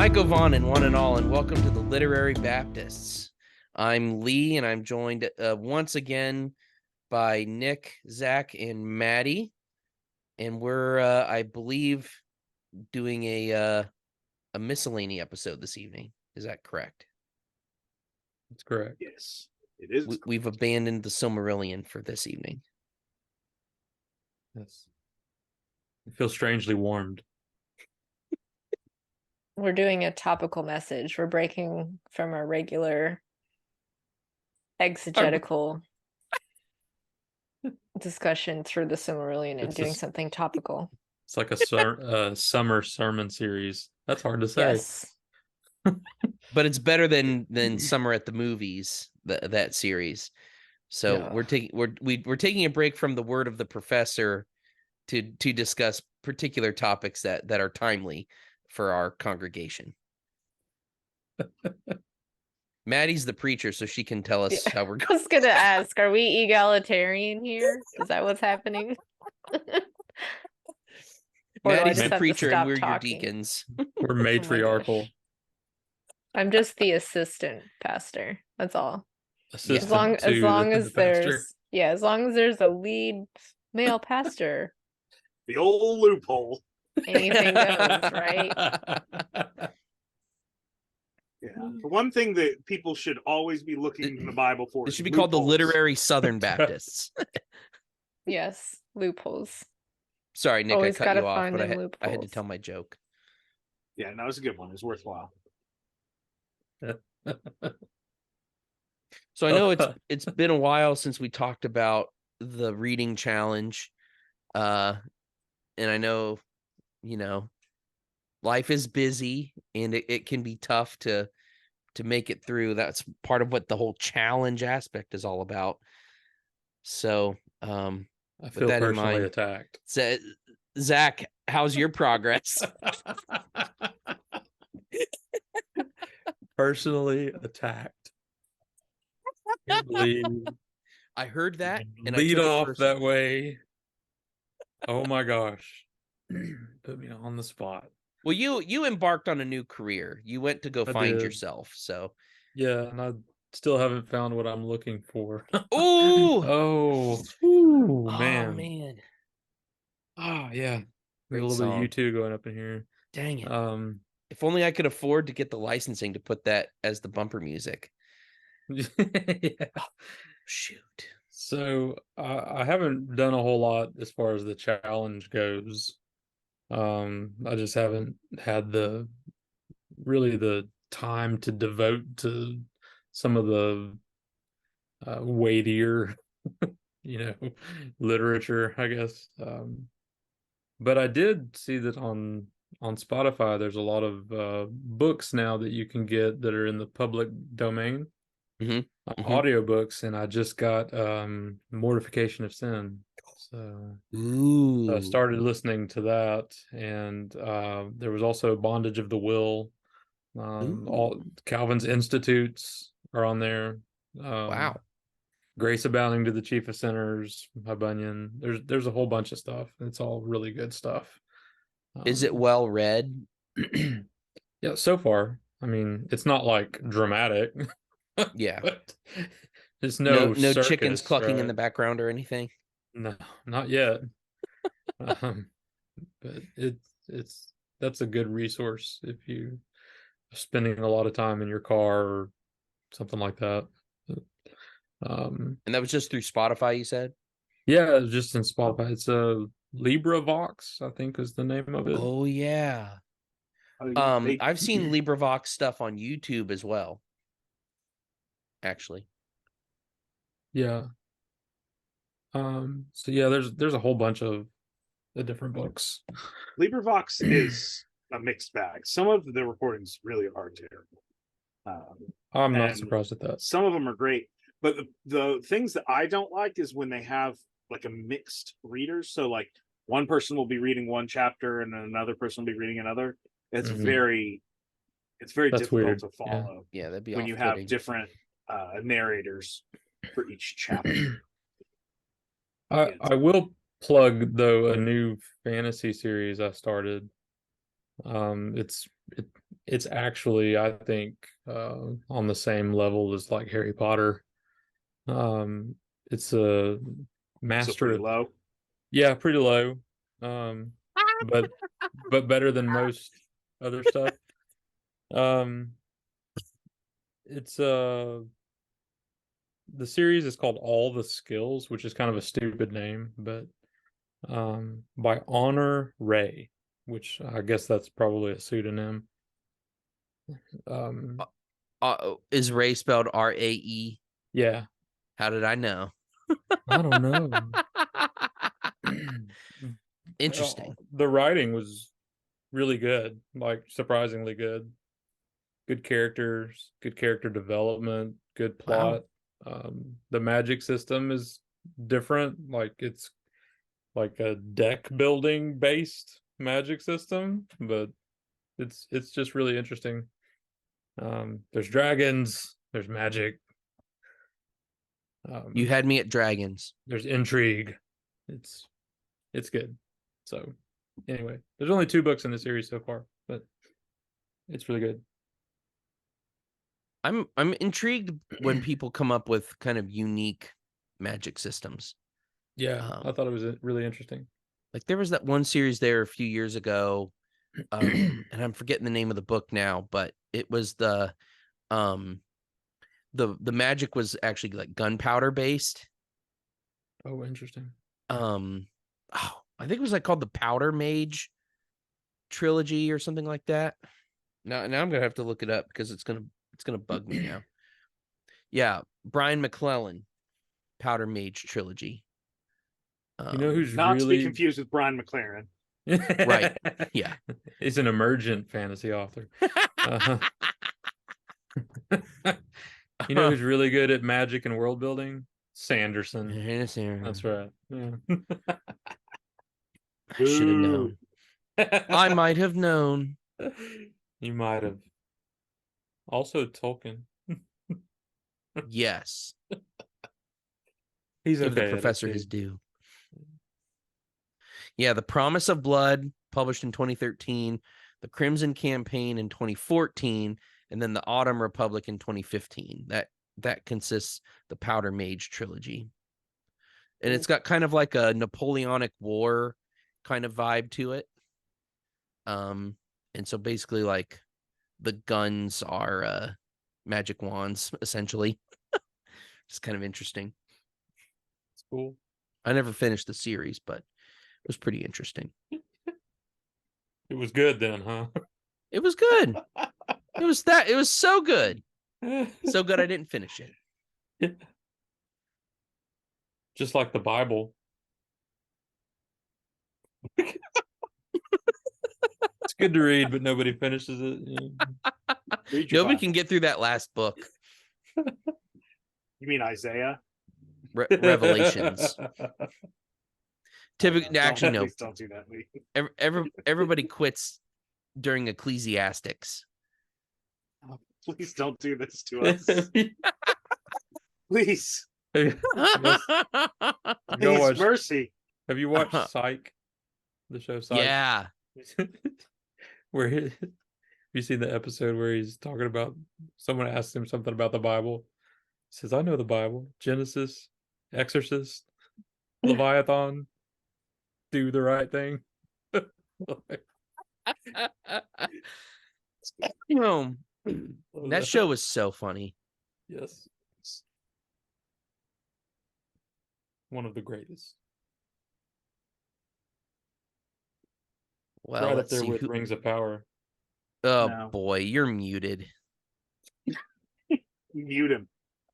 Michael Vaughn and one and all, and welcome to the Literary Baptists. I'm Lee, and I'm joined once again by Nick, Zach, and Maddie, and we're, I believe, doing a Miscellany episode this evening. Is that correct? That's correct. Yes, it is. We've abandoned the Silmarillion for this evening. Yes. I feel strangely warmed. We're doing a topical message. We're breaking from our regular exegetical discussion through the Silmarillion and doing something topical. It's like a summer sermon series. That's hard to say. Yes. But it's better than Summer at the Movies, that series. So Yeah. we're taking a break from the word of the professor to discuss particular topics that are timely for our congregation. Maddie's the preacher, so she can tell us how we're I was gonna ask, are we egalitarian here? Is that what's happening? Maddie's the preacher and we're your deacons. We're matriarchal. I'm just the assistant pastor. That's all. Assistant As long as pastor. there's a lead male pastor. The old loophole. Anything goes, right? Yeah. The one thing that people should always be looking in the Bible for. It should be called the Literary Southern Baptists. Yes, loopholes. Sorry, Nick, Always I cut you gotta off, find but I them had to loopholes. tell my joke. Yeah, no, it's a good one. It's worthwhile. So I know it's been a while since we talked about the reading challenge. And I know, life is busy and it can be tough to make it through. That's part of what the whole challenge aspect is all about. So I feel that in personally mind, attacked. Zach, how's your progress? Personally attacked. Can't believe I heard that and lead I took off it that way. Oh my gosh. Put me on the spot. Well, you embarked on a new career. You went to go I find did. yourself. So Yeah, and I still haven't found what I'm looking for. oh, Man. man. Oh yeah. There's a Great little bit song. of U2 going up in here. Dang it. If only I could afford to get the licensing to put that as the bumper music. Yeah. Shoot. So I haven't done a whole lot as far as the challenge goes. I just haven't had the time to devote to some of the weightier, literature, I guess. But I did see that on Spotify, there's a lot of books now that you can get that are in the public domain. Audiobooks, and I just got Mortification of Sin. So I started listening to that, and there was also Bondage of the Will. All Calvin's Institutes are on there. Wow. Grace Abounding to the Chief of Sinners by Bunyan. There's a whole bunch of stuff. It's all really good stuff. Is it well read? Yeah, so far. I mean, it's not like dramatic. Yeah. But there's no circus, chickens clucking in right? the background or anything. No, not yet. But that's a good resource if you are spending a lot of time in your car or something like that. And that was just through Spotify, you said? Yeah, it's just in Spotify. It's a LibriVox, I think is the name of it. Oh yeah. I've seen LibriVox stuff on YouTube as well. Actually. Yeah. So yeah, there's a whole bunch of the different books. LibriVox is a mixed bag. Some of the recordings really are terrible. I'm not surprised at that. Some of them are great, but the things that I don't like is when they have like a mixed readers. So like one person will be reading one chapter and another person will be reading another. It's very That's difficult weird. to follow. Yeah, that'd be when you have different narrators for each chapter. I will plug though a new fantasy series I started. It's actually, I think, on the same level as like Harry Potter. It's a So master. pretty low. Yeah, pretty low. But better than most other stuff. Um, it's the series is called All the Skills, which is kind of a stupid name, but by Honor Ray, which I guess that's probably a pseudonym. Is Ray spelled R-A-E? Yeah, How did I know? I don't know. Interesting. The writing was really good, like surprisingly good. Good characters, good character development, good Wow. plot. The magic system is different, like it's like a deck building based magic system, but it's just really interesting. There's dragons, there's magic, You had me at dragons. there's intrigue. It's good. So anyway, there's only 2 books in the series so far, but it's really good. I'm intrigued when people come up with kind of unique magic systems. Yeah, I thought it was really interesting. Like there was that one series there a few years ago, and I'm forgetting the name of the book now, but it was the magic was actually like gunpowder based. Oh, interesting. I think it was like called the Powder Mage trilogy or something like that. Now I'm gonna have to look it up because it's gonna bug me now. Yeah, Brian McClellan, Powder Mage trilogy. You know who's Not to be really confused with Brian McLaren. Right? Yeah, he's an emergent fantasy author. You know who's really good at magic and world building? Sanderson. That's right. Yeah. I should have known. I might have known. You might have. Also Tolkien. Yes. He's Give okay the at it, professor too. his due. Yeah, The Promise of Blood, published in 2013, The Crimson Campaign in 2014, and then The Autumn Republic in 2015. That consists the Powder Mage trilogy. And it's got kind of like a Napoleonic War kind of vibe to it. And so basically like the guns are magic wands, essentially. It's kind of interesting. It's cool. I never finished the series, but it was pretty interesting. It was good then, huh? It was good. It was so good. So good I didn't finish it. Just like the Bible. It's good to read, but nobody finishes it. Read your Nobody Bible. can get through that last book. You mean Isaiah? Revelations. Typically, actually, no. Please don't do that, Lee. Everybody quits during Ecclesiastics. Oh, please don't do this to us. Please. Go Please, watch. mercy. Have you watched Psych? The show Psych? Yeah. Have you seen the episode where he's talking about someone asked him something about the Bible? He says, I know the Bible. Genesis, Exorcist, Leviathan, do the right thing. That show was so funny. Yes. One of the greatest. Well, Right up let's there see with who... Rings of Power. Oh No. boy, you're muted. Mute him.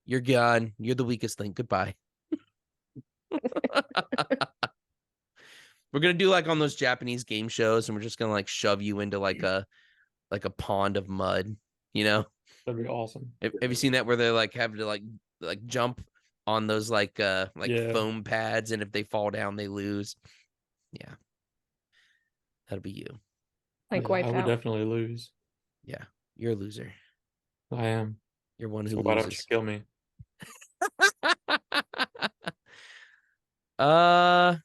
You're gone. You're the weakest link. Goodbye. We're gonna do like on those Japanese game shows, and we're just gonna like shove you into like a pond of mud. You know? That'd be awesome. Have you seen that where they like have to like jump on those like Yeah. foam pads, and if they fall down, they lose? Yeah, that'll be you. Like Yeah, wipe I would out. definitely lose. Yeah, you're a loser. I am. You're one who So why don't you loses. kill me? Let's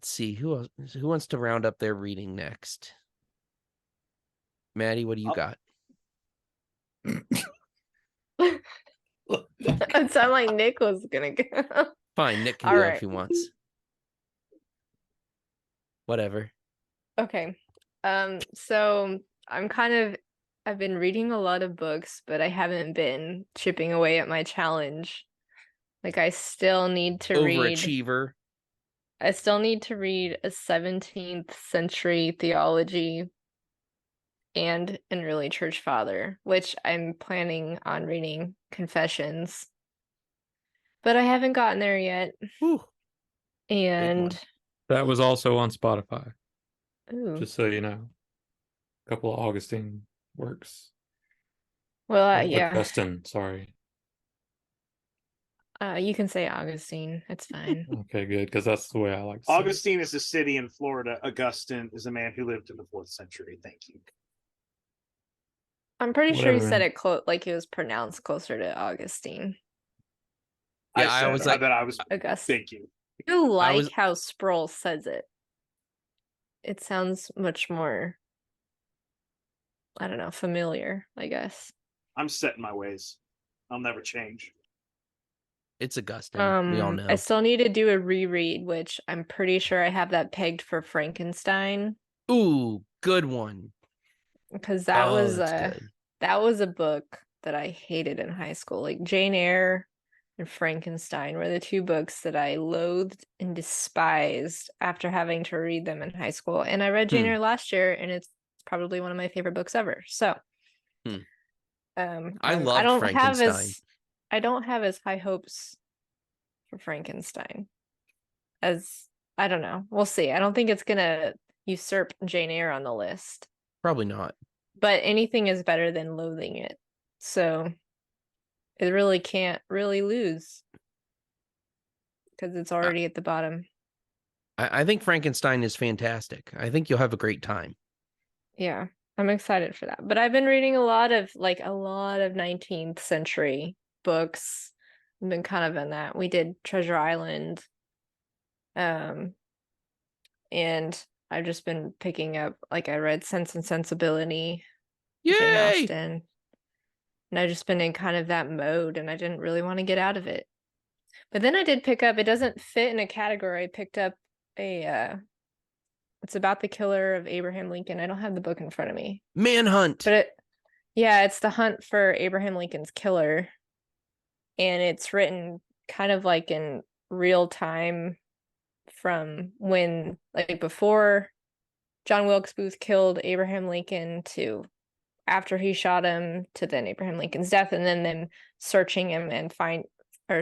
see who wants to round up their reading next. Maddie, what do you got? It sounded like Nick was gonna go. Fine, Nick can All go right. if he wants. Whatever. Okay. So I've been reading a lot of books, but I haven't been chipping away at my challenge. Like I still need to read Overachiever. a 17th century theology and an early church father, which I'm planning on reading Confessions. But I haven't gotten there yet. Whew. And That was also on Spotify, ooh. just so you know. A couple of Augustine works. Well, Or yeah. Augustine, sorry. You can say Augustine. It's fine. Okay, good, because that's the way I like to say it. Augustine is a city in Florida. Augustine is a man who lived in the 4th century. Thank you. I'm pretty sure he said Whatever. it like it was pronounced closer to Augustine. Yeah, I was like, I was. Augustine. Thank you. You like how Sproul says it. It sounds much more, I don't know, familiar, I guess. I'm set in my ways. I'll never change. it's Augustine. We all know. I still need to do a reread, which I'm pretty sure I have that pegged for Frankenstein. Ooh, good one. Because that was good. that was a book that I hated in high school. Like Jane Eyre and Frankenstein were the two books that I loathed and despised after having to read them in high school. And I read Jane Eyre last year, and it's probably one of my favorite books ever. So, I love Frankenstein. I don't have as high hopes for Frankenstein as I don't know. We'll see. I don't think it's gonna usurp Jane Eyre on the list. Probably not. But anything is better than loathing it. So it really can't really lose because it's already at the bottom. I think Frankenstein is fantastic. I think you'll have a great time. Yeah, I'm excited for that. But I've been reading a lot of 19th century books. I've been kind of in that. We did Treasure Island. And I've just been picking up, like I read Sense and Sensibility, Jane Austen. And I've just been in kind of that mode, and I didn't really want to get out of it. But then I did pick up, it doesn't fit in a category. I picked up it's about the killer of Abraham Lincoln. I don't have the book in front of me. Manhunt. But it's the hunt for Abraham Lincoln's killer. And it's written kind of like in real time from when, like before John Wilkes Booth killed Abraham Lincoln to after he shot him to then Abraham Lincoln's death, and then them searching him and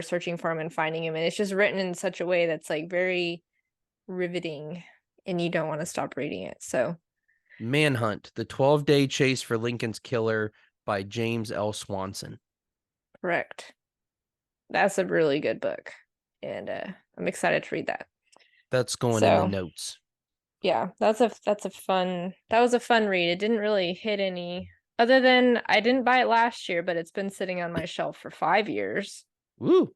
searching for him and finding him. And it's just written in such a way that's like very riveting and you don't want to stop reading it. So Manhunt, the 12-day chase for Lincoln's killer by James L. Swanson. Correct. That's a really good book. And I'm excited to read that. That's going in the notes. Yeah, that was a fun read. It didn't really hit any other than I didn't buy it last year, but it's been sitting on my shelf for 5 years. Woo!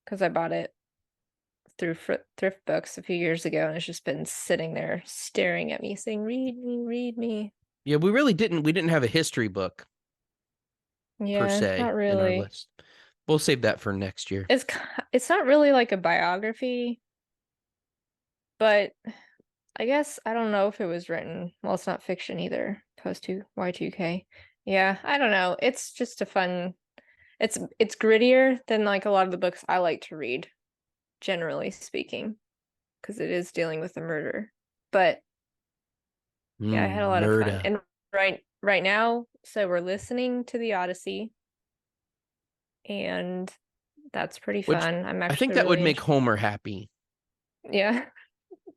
Because I bought it through thrift books a few years ago, and it's just been sitting there staring at me saying, read me. Yeah, we didn't have a history book per se not really. in our list. We'll save that for next year. It's not really like a biography, but I guess I don't know if it was written. Well, it's not fiction either. Post Y2K. Yeah, I don't know. It's just a fun. It's grittier than like a lot of the books I like to read, generally speaking, because it is dealing with a murder. But yeah, I had a lot of fun. And right now, so we're listening to the Odyssey, and that's pretty fun. I think that would make Homer happy. Yeah.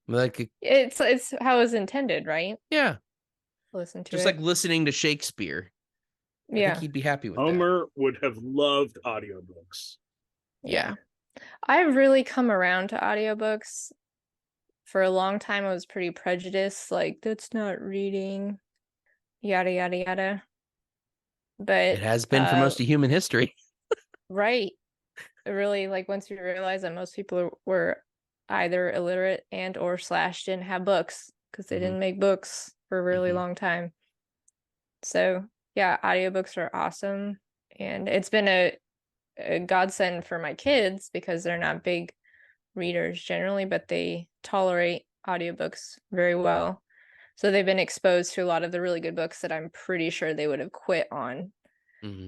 Like it's how it's intended, right? Yeah. Listen to just like listening to Shakespeare. Yeah. I think he'd be happy with Homer would have loved audiobooks. Yeah. I've really come around to audiobooks. For a long time I was pretty prejudiced, like that's not reading, yada yada yada. But it has been for most of human history. Right. It really, like, once you realize that most people were either illiterate and or / didn't have books because they didn't make books for a really long time. So yeah, audiobooks are awesome, and it's been a godsend for my kids because they're not big readers generally, but they tolerate audiobooks very well. So they've been exposed to a lot of the really good books that I'm pretty sure they would have quit on.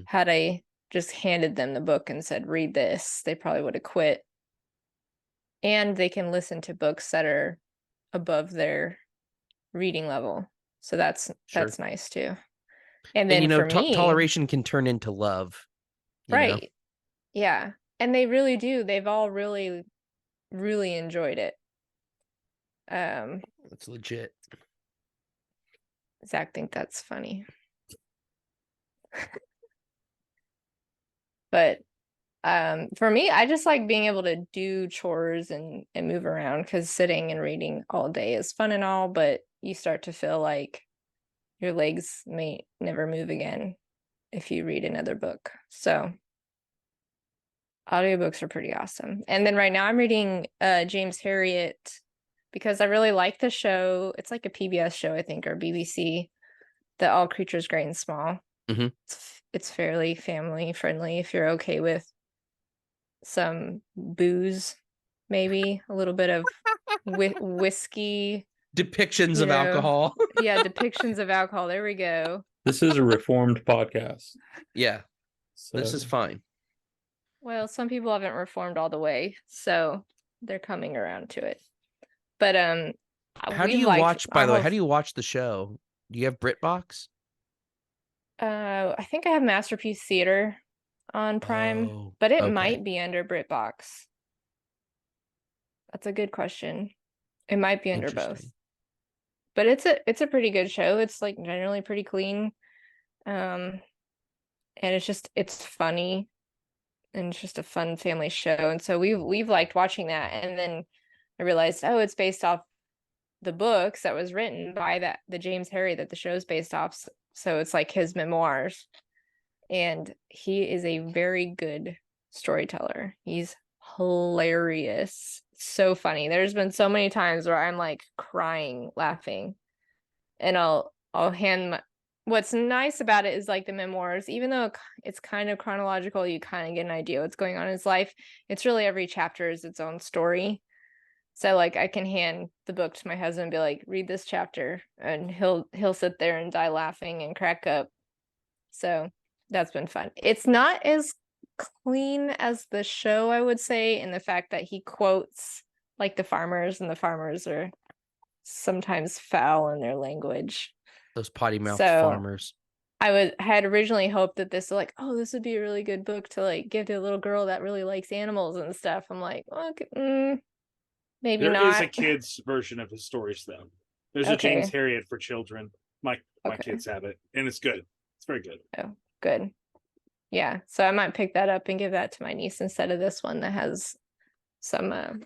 Had I just handed them the book and said, read this, they probably would have quit. And they can listen to books that are above their reading level. So that's nice too. And then for me, toleration can turn into love. Right. Yeah. And they really do. They've all really, really enjoyed it. That's legit. Zach think that's funny. But for me, I just like being able to do chores and move around, because sitting and reading all day is fun and all, but you start to feel like your legs may never move again if you read another book. So audiobooks are pretty awesome. And then right now I'm reading James Herriot because I really like the show. It's like a PBS show, I think, or BBC, the All Creatures Great and Small. It's fairly family friendly if you're okay with some booze, maybe a little bit of whiskey. Depictions of alcohol. Yeah, depictions of alcohol. There we go. This is a reformed podcast. Yeah. So this is fine. Well, some people haven't reformed all the way, so they're coming around to it. But how do you watch, by the way, how do you watch the show? Do you have BritBox? I think I have Masterpiece Theater on Prime, but it might be under BritBox. That's a good question. It might be under both. But it's a pretty good show. It's like generally pretty clean. And it's funny, and it's just a fun family show. And so we've liked watching that. And then I realized, it's based off the books that was written by the James Herriot that the show's based off. So it's like his memoirs. And he is a very good storyteller. He's hilarious. So funny. There's been so many times where I'm like crying, laughing. And I'll hand what's nice about it is like the memoirs, even though it's kind of chronological, you kind of get an idea what's going on in his life. It's really every chapter is its own story. So like I can hand the book to my husband and be like, read this chapter, and he'll sit there and die laughing and crack up. So that's been fun. It's not as clean as the show, I would say, in the fact that he quotes like the farmers, and the farmers are sometimes foul in their language. Those potty mouth farmers. I had originally hoped that this would be a really good book to like give to a little girl that really likes animals and stuff. I'm like, okay, maybe not. There is a kid's version of his stories though. There's a James Herriot for children. My kids have it, and it's good. It's very good. Oh, good. Yeah, so I might pick that up and give that to my niece instead of this one that has some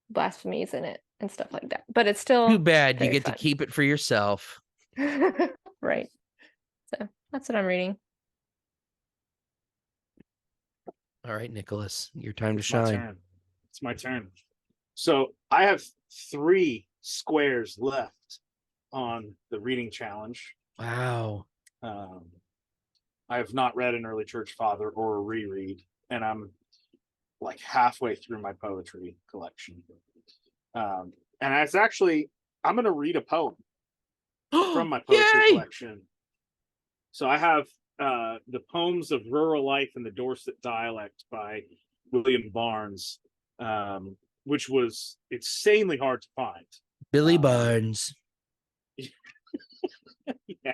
blasphemies in it and stuff like that. But it's still too bad you get to keep it for yourself. Right. So that's what I'm reading. All right, Nicholas, your time to shine. It's my turn. So I have 3 squares left on the reading challenge. Wow. I have not read an early church father or a reread, and I'm like halfway through my poetry collection. And it's actually, I'm going to read a poem from my poetry collection. So I have the Poems of Rural Life in the Dorset Dialect by William Barnes, which was insanely hard to find. Billy Barnes. Yeah.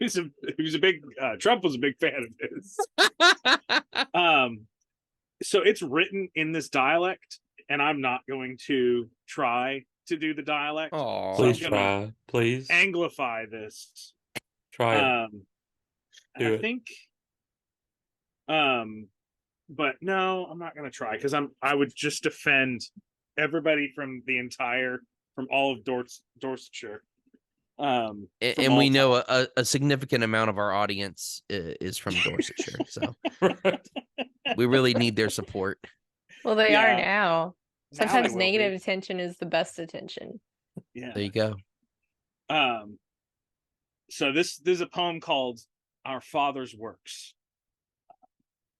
He was a big Trump was a big fan of his. So it's written in this dialect, and I'm not going to try to do the dialect. Oh, so please try, please anglify this. Try it. Do it. I think. But no, I'm not going to try, because I would just offend everybody from all of Dorsetshire. And we know a significant amount of our audience is from Dorsetshire, so we really need their support. Well, they are now. Sometimes negative attention is the best attention. Yeah, there you go. So this is a poem called "Our Father's Works."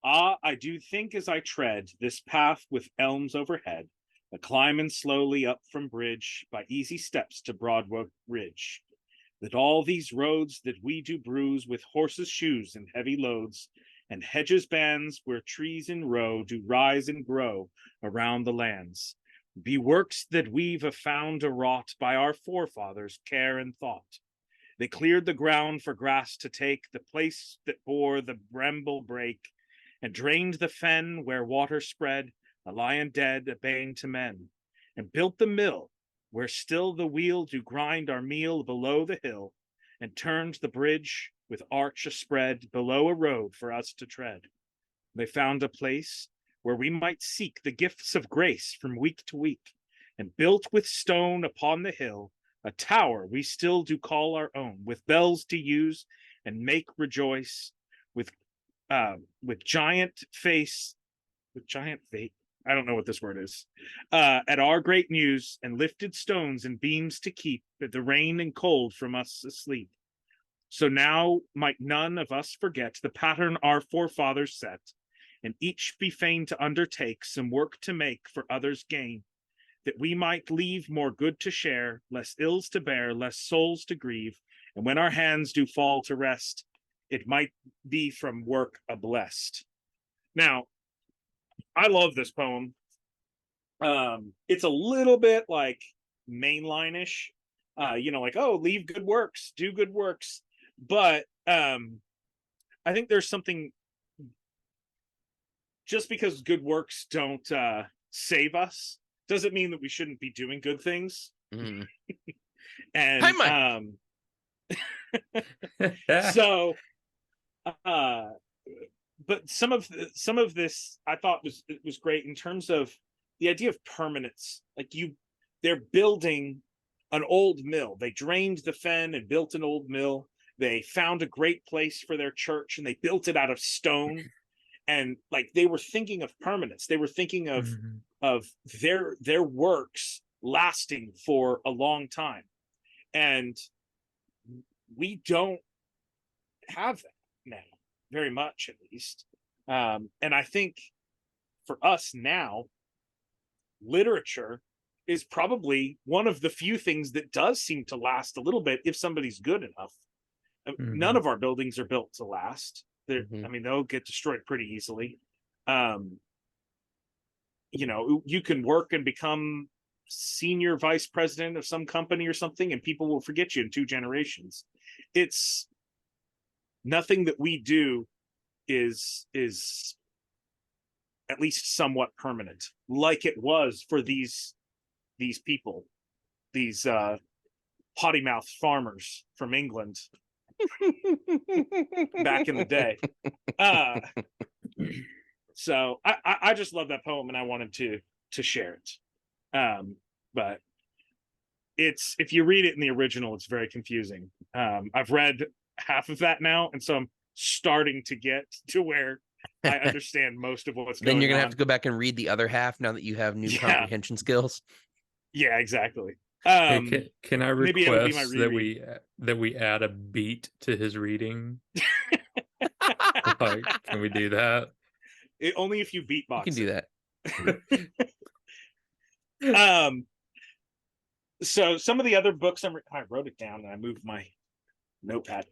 Ah, I do think as I tread this path with elms overhead, a climbing slowly up from bridge by easy steps to Broadwood Ridge, that all these roads that we do bruise with horses' shoes and heavy loads, and hedges bands where trees in row do rise and grow around the lands, be works that we've found wrought by our forefathers' care and thought. They cleared the ground for grass to take the place that bore the bramble brake, and drained the fen where water spread, a lion dead, a bane to men, and built the mill where still the wheel do grind our meal below the hill, and turned the bridge with arch a spread below a road for us to tread. They found a place where we might seek the gifts of grace from week to week, and built with stone upon the hill a tower we still do call our own, with bells to use and make rejoice, with giant face, I don't know what this word is, at our great news, and lifted stones and beams to keep the rain and cold from us asleep. So now might none of us forget the pattern our forefathers set, and each be fain to undertake some work to make for others' gain, that we might leave more good to share, less ills to bear, less souls to grieve, and when our hands do fall to rest, it might be from work a blessed. Now, I love this poem. It's a little bit like mainline-ish, like, oh, leave good works, do good works. But I think there's something, just because good works don't save us, doesn't mean that we shouldn't be doing good things. Mm. And so but some of this I thought was great in terms of the idea of permanence. Like, they're building an old mill. They drained the fen and built an old mill. They found a great place for their church and they built it out of stone. And like, they were thinking of permanence. They were thinking of their works lasting for a long time. And we don't have that now, very much at least. And I think for us now, literature is probably one of the few things that does seem to last a little bit if somebody's good enough. None of our buildings are built to last. I mean, they'll get destroyed pretty easily. You can work and become senior vice president of some company or something, and people will forget you in 2 generations. It's nothing that we do is at least somewhat permanent, like it was for these people, these potty mouth farmers from England back in the day. So I just love that poem, and I wanted to share it. But if you read it in the original, it's very confusing. I've read half of that now, and so I'm starting to get to where I understand most of what's going on. Then you're gonna have to go back and read the other half now that you have new comprehension skills. Yeah, exactly. Hey, can I request that we add a beat to his reading? Like, can we do that? Only if you beatbox. You can do that. So some of the other books I wrote it down and I moved my notepad.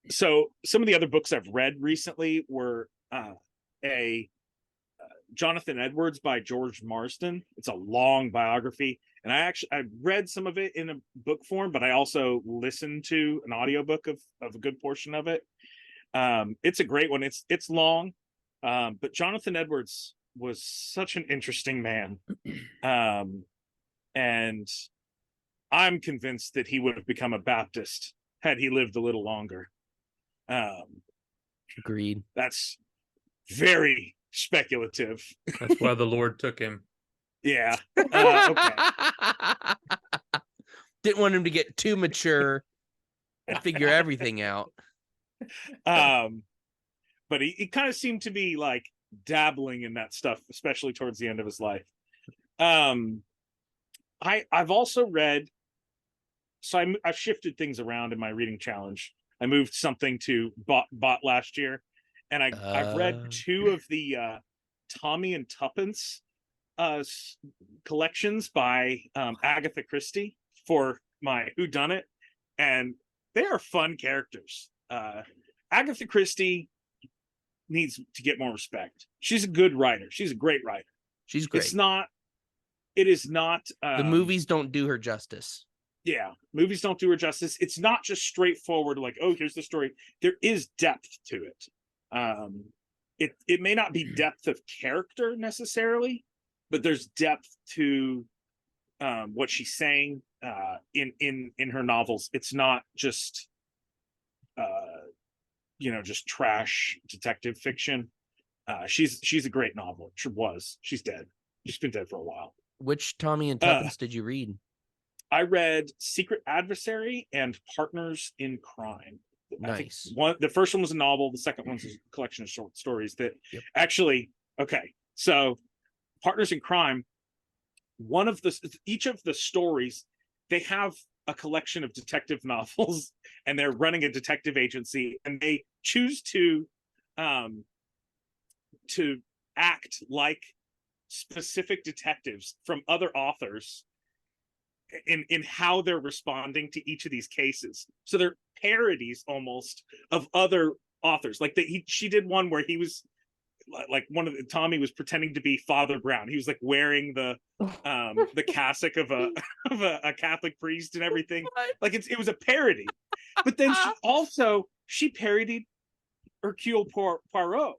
So some of the other books I've read recently were a Jonathan Edwards by George Marsden. It's a long biography, and I read some of it in a book form, but I also listened to an audiobook of a good portion of it. It's a great one. It's long, but Jonathan Edwards was such an interesting man, and I'm convinced that he would have become a Baptist had he lived a little longer. Agreed. That's very speculative. That's why the Lord took him. Yeah. Okay. Didn't want him to get too mature and figure everything out. But he kind of seemed to be like dabbling in that stuff, especially towards the end of his life. I've also read, so I've shifted things around in my reading challenge. I moved something to bought last year, and I've read 2 of the Tommy and Tuppence collections by Agatha Christie for my whodunit, and they are fun characters. Agatha Christie needs to get more respect. She's a good writer. She's a great writer. She's great. It is not the movies don't do her justice. Yeah, movies don't do her justice. It's not just straightforward, like, oh, here's the story. There is depth to it. It may not be depth of character necessarily, but there's depth to what she's saying in her novels. It's not just just trash detective fiction. She's a great novel. She was. She's dead. She's been dead for a while. Which Tommy and Tuppence did you read? I read Secret Adversary and Partners in Crime. Nice. The first one was a novel. The second one's a collection of short stories that actually, okay. So Partners in Crime, each of the stories, they have a collection of detective novels, and they're running a detective agency, and they choose to act like specific detectives from other authors in how they're responding to each of these cases. So they're parodies almost of other authors. Like she did one where he was like Tommy was pretending to be Father Brown. He was like wearing the cassock of a Catholic priest and everything. Like it was a parody. But then she parodied Hercule Poirot.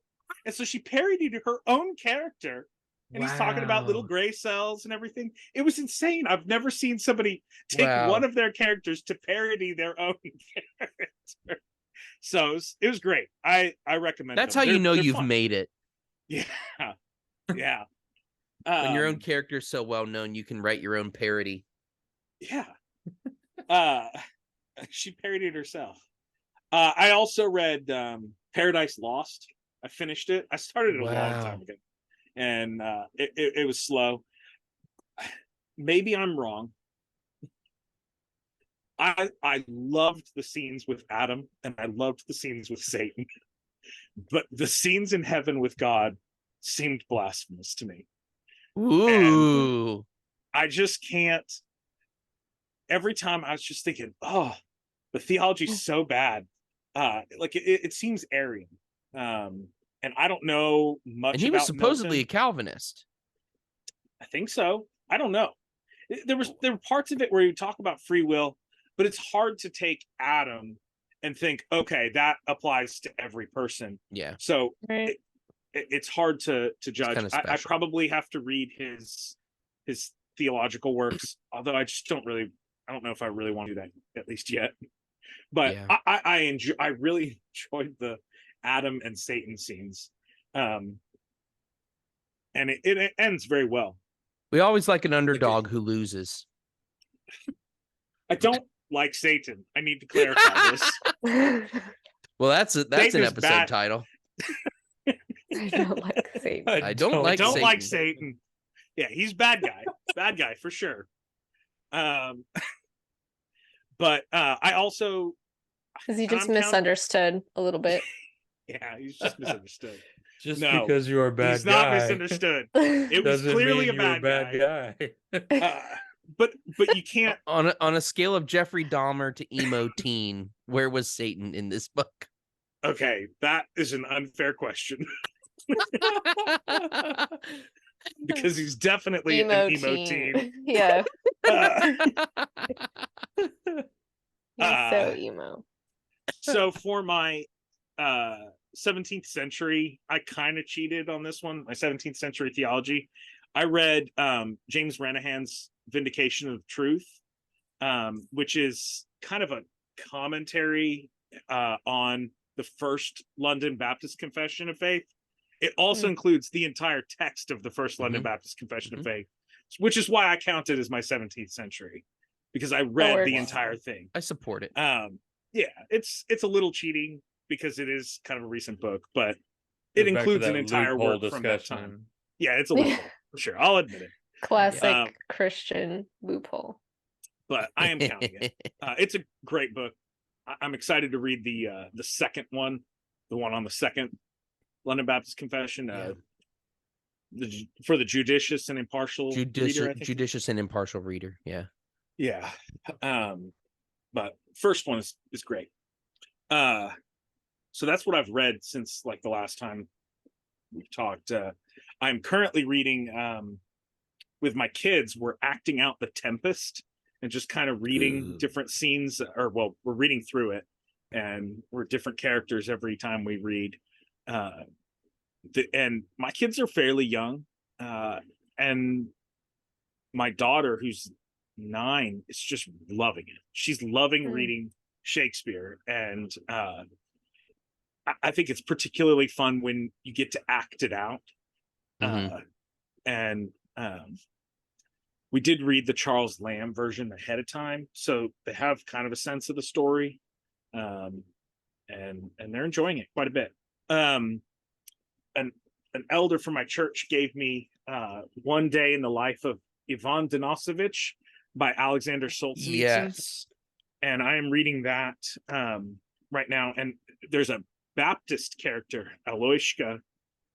And so she parodied her own character. And he's talking about little gray cells and everything. It was insane. I've never seen somebody take one of their characters to parody their own character. So it was great. I recommend That's them. how you know you've fun. made it. Yeah. Yeah. When your own character's so well known, you can write your own parody. Yeah. She parodied herself. I also read Paradise Lost. I finished it. I started it a long time ago. And it was slow. Maybe I'm wrong. I loved the scenes with Adam, and I loved the scenes with Satan, but the scenes in heaven with God seemed blasphemous to me. Ooh! And I just can't. Every time I was just thinking, oh, the theology's so bad. Like it seems Arian. And I don't know much. And he was about supposedly Milton. a Calvinist. I think so. I don't know. There were parts of it where you talk about free will, but it's hard to take Adam and think, okay, that applies to every person. Yeah. So it's hard to judge. I probably have to read his theological works, although I don't know if I really want to do that at least yet. But yeah. I really enjoyed the Adam and Satan scenes. And it ends very well. We always like an underdog who loses. I don't like Satan. I need to clarify this. Well, that's an episode title. I don't like Satan. I don't like Satan. Yeah, he's bad guy. Bad guy for sure. But I also is he just misunderstood a little bit? Yeah, he's just misunderstood. Because you are a bad guy. He's not misunderstood. It was clearly a bad guy. But you can't on a scale of Jeffrey Dahmer to emo teen, where was Satan in this book? Okay, that is an unfair question. Because he's definitely an emo teen. Yeah. He's so emo. So for my 17th century, I kind of cheated on this one. My 17th century theology. I read James Renahan's Vindication of Truth, which is kind of a commentary on the First London Baptist Confession of Faith. It also includes the entire text of the First London Baptist Confession of Faith, which is why I count it as my 17th century, because I read the entire thing. I support it. Yeah, it's a little cheating because it is kind of a recent book, but it includes an entire work from that time. Yeah, it's a loophole for sure. I'll admit it. Classic Christian loophole. But I am counting it. It's a great book. I'm excited to read the second one, the one on the second London Baptist Confession. Yeah. For the judicious and impartial reader, I think. Judicious and impartial reader. Yeah. Yeah. But first one is great. So that's what I've read since like the last time we talked. I'm currently reading with my kids. We're acting out The Tempest and just kind of reading different scenes, or well, we're reading through it, and we're different characters every time we read. And my kids are fairly young, and my daughter, who's 9, is just loving it. She's loving reading Shakespeare, and I think it's particularly fun when you get to act it out. And we did read the Charles Lamb version ahead of time, so they have kind of a sense of the story, and they're enjoying it quite a bit. An elder from my church gave me One Day in the Life of Ivan Denisovich by Alexander Solzhenitsyn. Yes. And I am reading that right now. And there's a Baptist character, Aloyshka,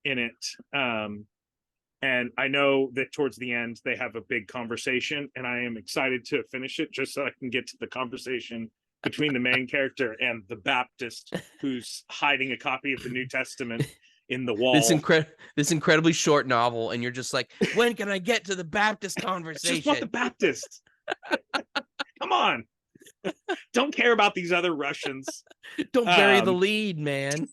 in it. And I know that towards the end, they have a big conversation. And I am excited to finish it just so I can get to the conversation between the main character and the Baptist who's hiding a copy of the New Testament in the wall. This incredibly short novel, and you're just like, when can I get to the Baptist conversation? I just want the Baptist. Come on. Don't care about these other Russians. Don't bury the lead, man.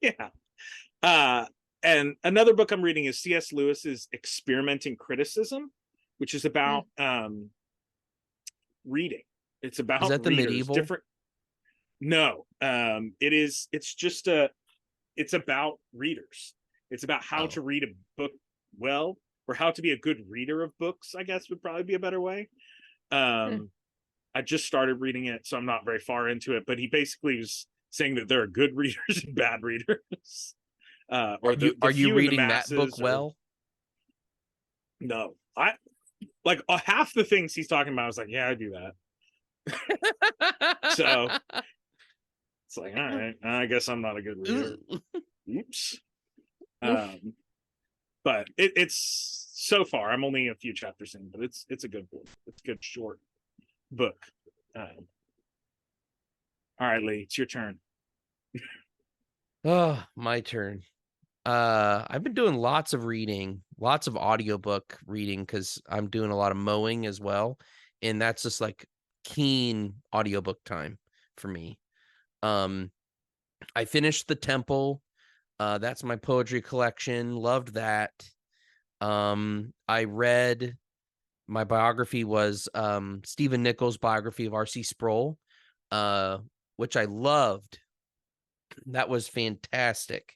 Yeah. And another book I'm reading is C.S. Lewis's Experimenting Criticism, which is about reading. It's about, is that the medieval? Different. No, it's about readers. It's about how to read a book well, or how to be a good reader of books, I guess would probably be a better way. I just started reading it, so I'm not very far into it, but he basically was saying that there are good readers and bad readers. Are you reading that book well? No. I like half the things he's talking about. I was like, yeah, I do that. So it's like, all right, I guess I'm not a good reader. Oops. But it's so far, I'm only a few chapters in, but it's a good book. It's a good short book. All right, Lee, it's your turn. Oh, my turn. I've been doing lots of reading, lots of audiobook reading, because I'm doing a lot of mowing as well, and that's just like keen audiobook time for me. I finished The Temple. That's my poetry collection. Loved that. I read, my biography was Stephen Nichols' biography of R.C. Sproul, which I loved. That was fantastic.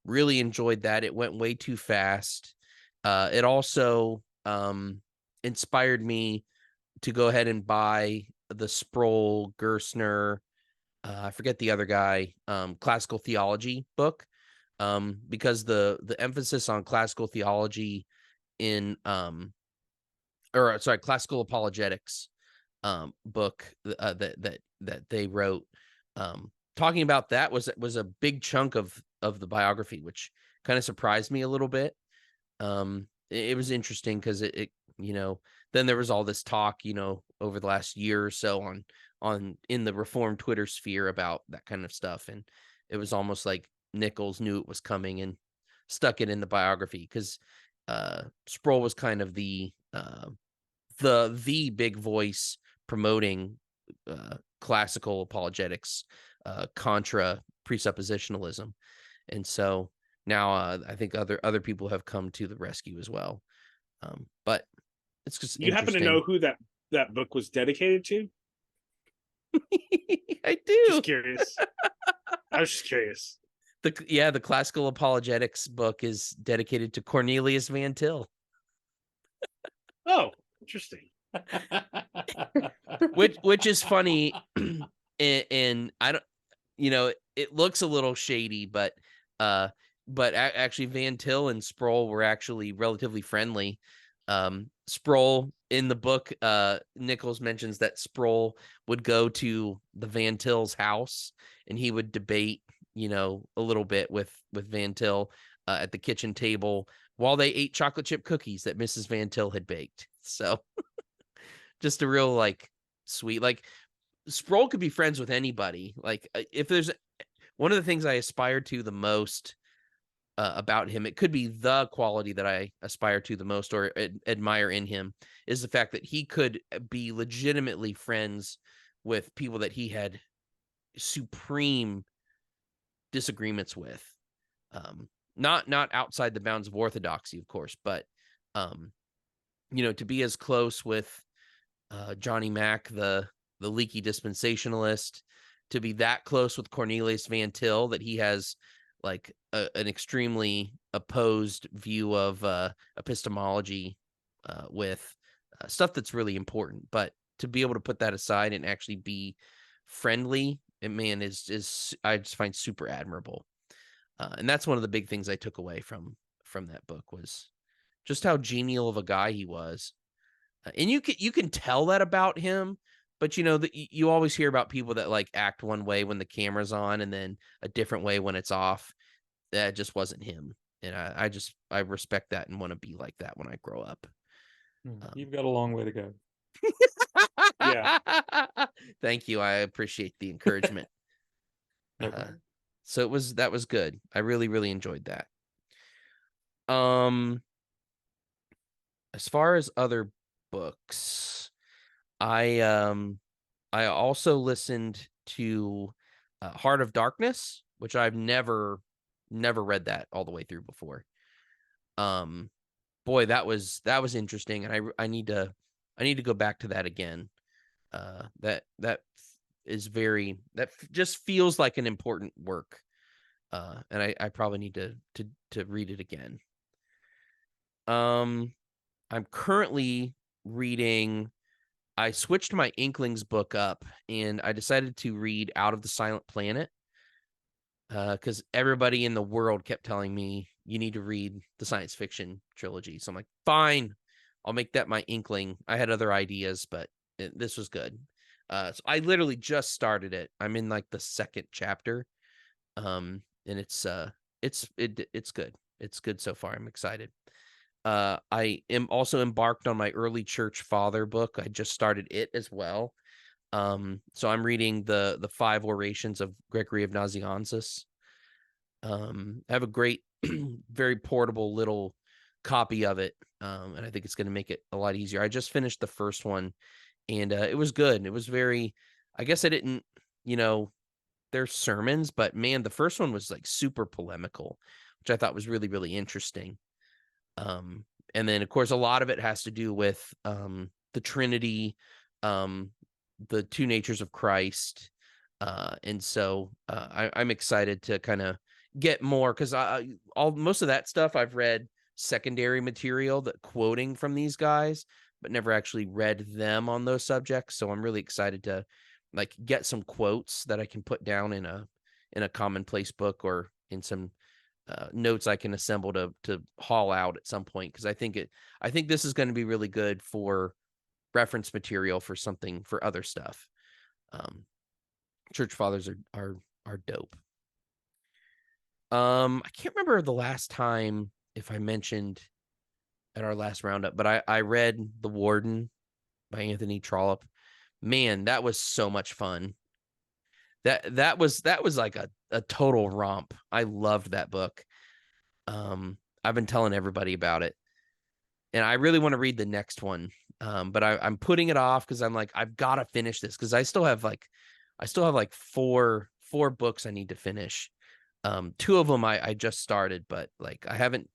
Really enjoyed that. It went way too fast. It also inspired me to go ahead and buy the Sproul, Gerstner, I forget the other guy, classical theology book, because the emphasis on classical theology in classical apologetics book that they wrote, talking about that was a big chunk of the biography, which kind of surprised me a little bit. It was interesting because it then there was all this talk, over the last year or so on in the Reformed Twitter sphere about that kind of stuff, and it was almost like Nichols knew it was coming and stuck it in the biography, because Sproul was kind of the big voice promoting classical apologetics contra presuppositionalism, and so now I think other people have come to the rescue as well. But it's just you happen to know who that book was dedicated to? I do. Just curious. I was just curious. The classical apologetics book is dedicated to Cornelius Van Til. Oh, interesting. which is funny, and I don't, it looks a little shady, but actually Van Til and Sproul were actually relatively friendly. Sproul, in the book, Nichols mentions that Sproul would go to the Van Til's house and he would debate you know, a little bit with Van Til at the kitchen table while they ate chocolate chip cookies that Mrs. Van Til had baked. So just a real like sweet, like Sproul could be friends with anybody. Like if there's one of the things I aspire to the most about him, it could be the quality that I aspire to the most or admire in him, is the fact that he could be legitimately friends with people that he had supreme disagreements with. Not outside the bounds of orthodoxy, of course, but you know, to be as close with Johnny Mack, the leaky dispensationalist, to be that close with Cornelius Van Til that he has like an extremely opposed view of epistemology with stuff that's really important, but to be able to put that aside and actually be friendly, and man, is I just find super admirable. And that's one of the big things I took away from that book, was just how genial of a guy he was. And you can tell that about him, but you know that you always hear about people that like act one way when the camera's on and then a different way when it's off. That just wasn't him, and I respect that and want to be like that when I grow up. You've got a long way to go. Yeah. Thank you. I appreciate the encouragement. No problem. So that was good. I really, really enjoyed that. As far as other books, I also listened to Heart of Darkness, which I've never read that all the way through before. Boy, that was interesting, and I need to go back to that again. That is very, that just feels like an important work. And I probably need to read it again. I'm currently reading, I switched my Inklings book up and I decided to read Out of the Silent Planet. Because everybody in the world kept telling me you need to read the science fiction trilogy. So I'm like, fine, I'll make that my Inkling. I had other ideas, but this was good. So I literally just started it. I'm in like the second chapter. And it's good. It's good so far. I'm excited. I am also embarked on my early church father book. I just started it as well. So I'm reading the 5 orations of Gregory of Nazianzus. I have a great, very portable little copy of it. And I think it's going to make it a lot easier. I just finished the first one and it was good. It was very, I guess I didn't, you know, there's sermons, but man, the first one was like super polemical, which I thought was really, really interesting. And then of course, a lot of it has to do with the Trinity, the 2 natures of Christ. And so I'm excited to kind of get more, because most of that stuff I've read secondary material that quoting from these guys, but never actually read them on those subjects. So I'm really excited to like get some quotes that I can put down in a commonplace book or in some notes I can assemble to haul out at some point, because I think this is going to be really good for reference material for something, for other stuff. Church fathers are dope. I can't remember the last time if I mentioned at our last roundup, but I read The Warden by Anthony Trollope. Man, that was so much fun. That was like a total romp. I loved that book. I've been telling everybody about it, and I really want to read the next one. But I'm putting it off because I'm like, I've got to finish this, because I still have like four books I need to finish. 2 of them I just started, but like I haven't.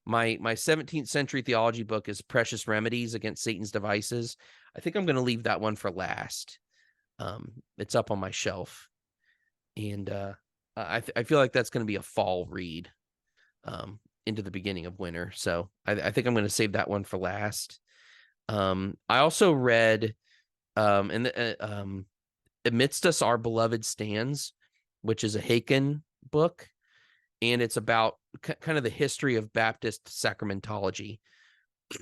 My 17th century theology book is Precious Remedies Against Satan's Devices. I think I'm going to leave that one for last. It's up on my shelf, and I feel like that's going to be a fall read into the beginning of winter. So I think I'm going to save that one for last. I also read Amidst Us Our Beloved Stands, which is a Haken book, and it's about kind of the history of Baptist sacramentology.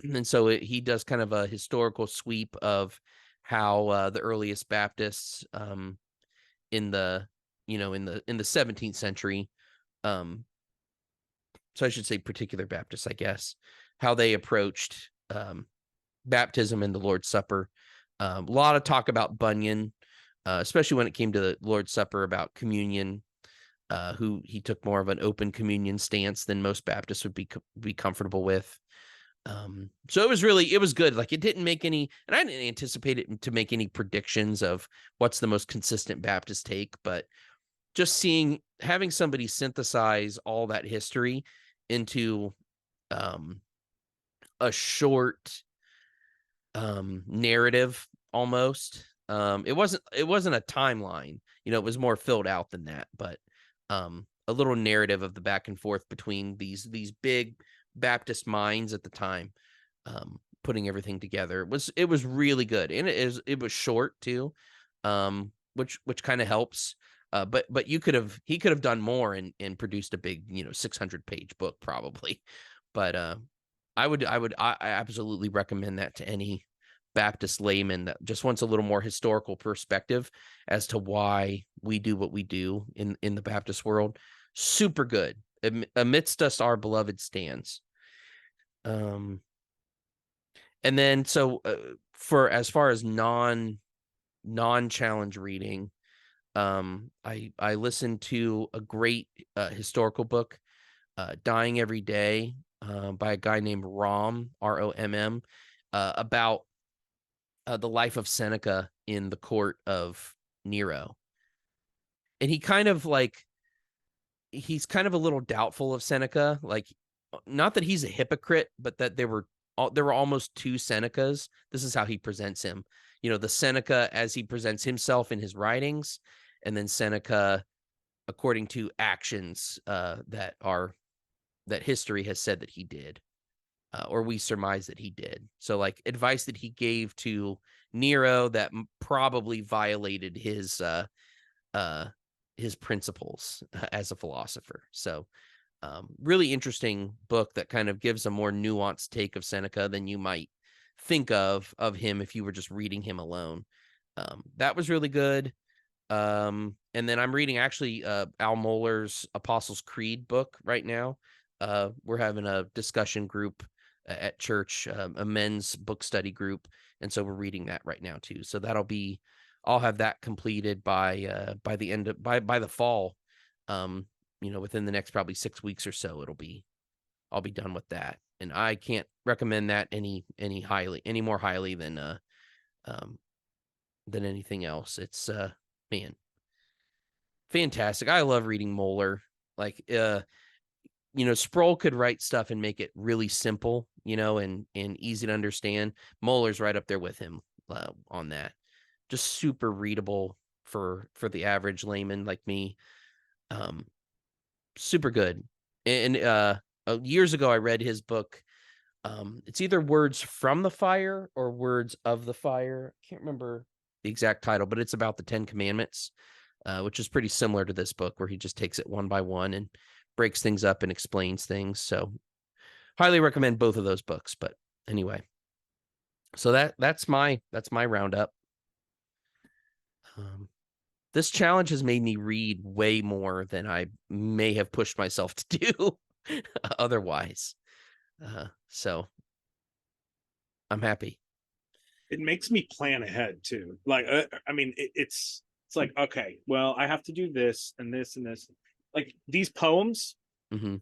And so he does kind of a historical sweep of how the earliest Baptists in the in the 17th century. So I should say particular Baptists, I guess, how they approached baptism and the Lord's Supper. A lot of talk about Bunyan, especially when it came to the Lord's Supper, about communion. Who he took more of an open communion stance than most Baptists would be comfortable with. So it was good. Like, it didn't make any, and I didn't anticipate it to make any predictions of what's the most consistent Baptist take, but just having somebody synthesize all that history into a short narrative almost. It wasn't a timeline, it was more filled out than that, but a little narrative of the back and forth between these big Baptist minds at the time, putting everything together. It was really good, and it was short too, which kind of helps. But he could have done more and produced a big 600-page book probably. But I absolutely recommend that to any Baptist layman that just wants a little more historical perspective as to why we do what we do in the Baptist world. Super good. Amidst us our beloved stands. And then so for as far as non-challenge reading, I listened to a great historical book, Dying Every Day, by a guy named Romm, Romm, about the life of Seneca in the court of Nero. And he's kind of a little doubtful of Seneca, like, not that he's a hypocrite, but that there were almost two Senecas. This is how he presents him. The Seneca as he presents himself in his writings, and then Seneca according to actions that history has said that he did, or we surmise that he did. So, like, advice that he gave to Nero that probably violated his principles as a philosopher. So really interesting book that kind of gives a more nuanced take of Seneca than you might think of him if you were just reading him alone. That was really good. And then I'm reading actually Al Mohler's Apostles' Creed book right now. We're having a discussion group at church, a men's book study group, and so we're reading that right now too. So I'll have that completed by the end of by the fall. Within the next probably 6 weeks or so, I'll be done with that. And I can't recommend that any more highly than anything else. It's man, fantastic. I love reading Mohler. Like, Sproul could write stuff and make it really simple, and easy to understand. Mohler's right up there with him on that. Just super readable for the average layman like me. Super good. And years ago, I read his book. It's either Words from the Fire or Words of the Fire. I can't remember the exact title, but it's about the 10 Commandments, which is pretty similar to this book, where he just takes it one by one and breaks things up and explains things. So highly recommend both of those books. But anyway, so that's my roundup. This challenge has made me read way more than I may have pushed myself to do otherwise. So I'm happy. It makes me plan ahead too. Like, it's like, okay, well, I have to do this and this and this. Like, these poems, Mm-hmm.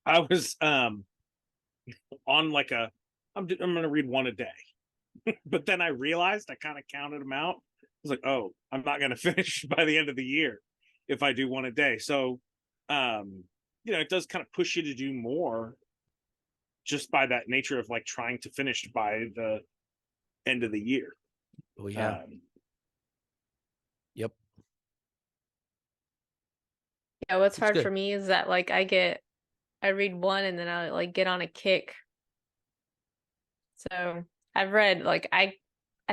I was on like I'm going to read one a day. But then I realized I kind of counted them out. I was like, oh, I'm not going to finish by the end of the year if I do one a day. So, it does kind of push you to do more just by that nature of like trying to finish by the end of the year. Oh yeah. Yep. Yeah, what's It's hard good. for me is that, like, I read one and then I like get on a kick. So I've read like I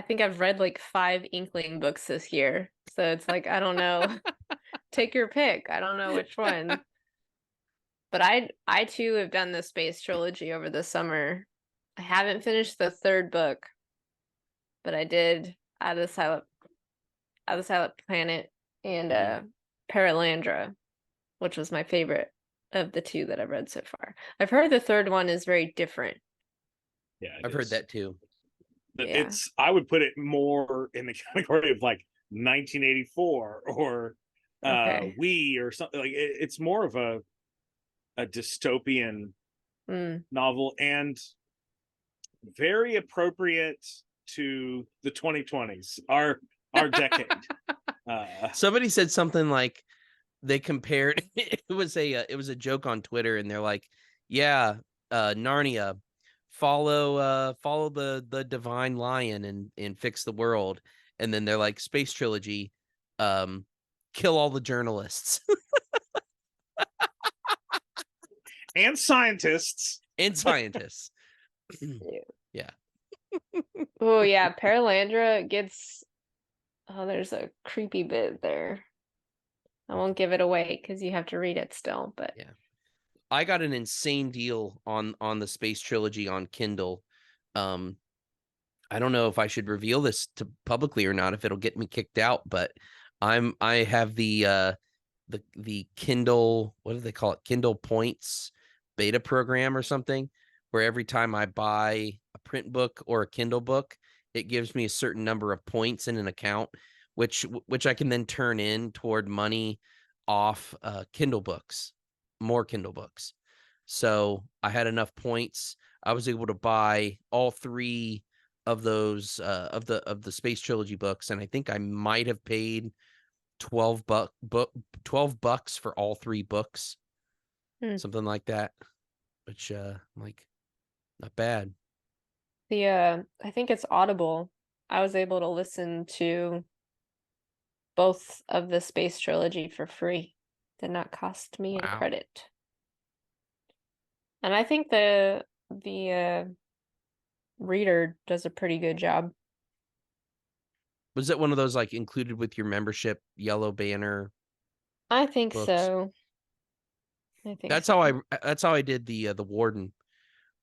think I've read like 5 Inkling books this year. So it's like, I don't know. Take your pick. I don't know which one. But I too have done the space trilogy over the summer. I haven't finished the 3rd book, but I did Out of the Silent Planet and Paralandra, which was my favorite of the two that I've read so far. I've heard the third one is very different. Yeah, I've heard that too. Yeah. I would put it more in the category of like 1984 or Okay. We or something like it's more of a dystopian novel and very appropriate to the 2020s, our decade. Somebody said something like they compared it was a joke on Twitter, and they're like, yeah, Narnia, follow the divine lion and fix the world. And then they're like, space trilogy, kill all the journalists. And scientists. And scientists. Yeah. Oh yeah, Paralandra gets there's a creepy bit there. I won't give it away because you have to read it still, but yeah. I got an insane deal on the space trilogy on Kindle. I don't know if I should reveal this to publicly or not, if it'll get me kicked out, but I have the Kindle, what do they call it? Kindle Points beta program or something, where every time I buy a print book or a Kindle book, it gives me a certain number of points in an account, which I can then turn in toward money off Kindle books, more Kindle books. So I had enough points. I was able to buy all three of those of the space trilogy books, and I think I might have paid $12 for all three books, something like that, which like, not bad. I think it's Audible. I was able to listen to both of the space trilogy for free. Did not cost me a credit. And I think the reader does a pretty good job. Was it one of those like included with your membership yellow banner? I think books? so. That's how I did the Warden.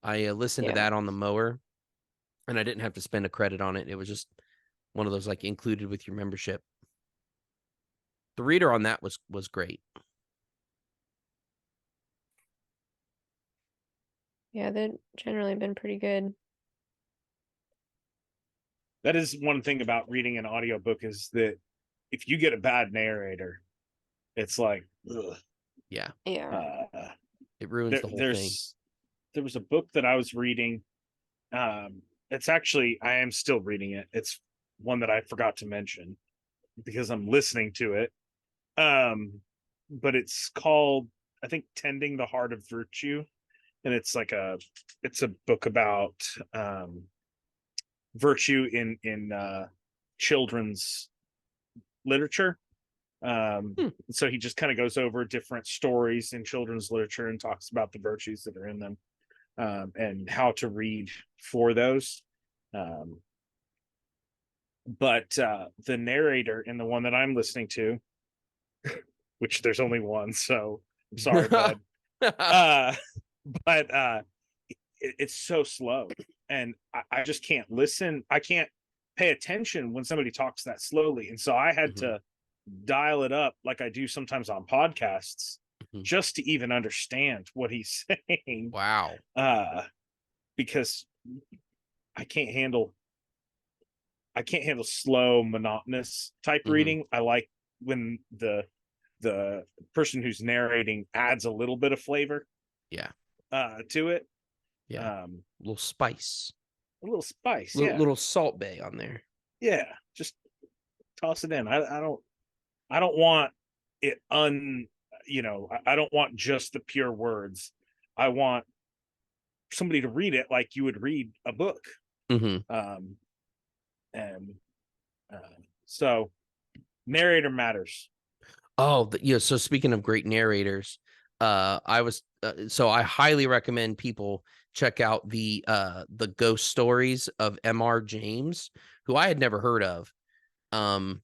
I listened to that on the mower, and I didn't have to spend a credit on it. It was just one of those like included with your membership. The reader on that was great. Yeah, they've generally been pretty good. That is one thing about reading an audiobook, is that if you get a bad narrator, it's like, ugh. Yeah. It ruins the whole thing. There was a book that I was reading. It's actually, I am still reading it. It's one that I forgot to mention because I'm listening to it. But it's called, I think, Tending the Heart of Virtue. And it's like it's a book about virtue in children's literature. So he just kind of goes over different stories in children's literature and talks about the virtues that are in them, and how to read for those. But the narrator in the one that I'm listening to, which there's only one, so I'm sorry, bud. But it's so slow, and I just can't listen. I can't pay attention when somebody talks that slowly, and so I had to dial it up like I do sometimes on podcasts, just to even understand what he's saying. Wow. Because I can't handle slow, monotonous type reading. I like when the person who's narrating adds a little bit of flavor to it. A little spice. Little Salt Bay on there. Yeah, just toss it in. I don't want it I don't want just the pure words. I want somebody to read it like you would read a book. So narrator matters. Oh, so speaking of great narrators, so I highly recommend people check out the ghost stories of M.R. James, who I had never heard of. I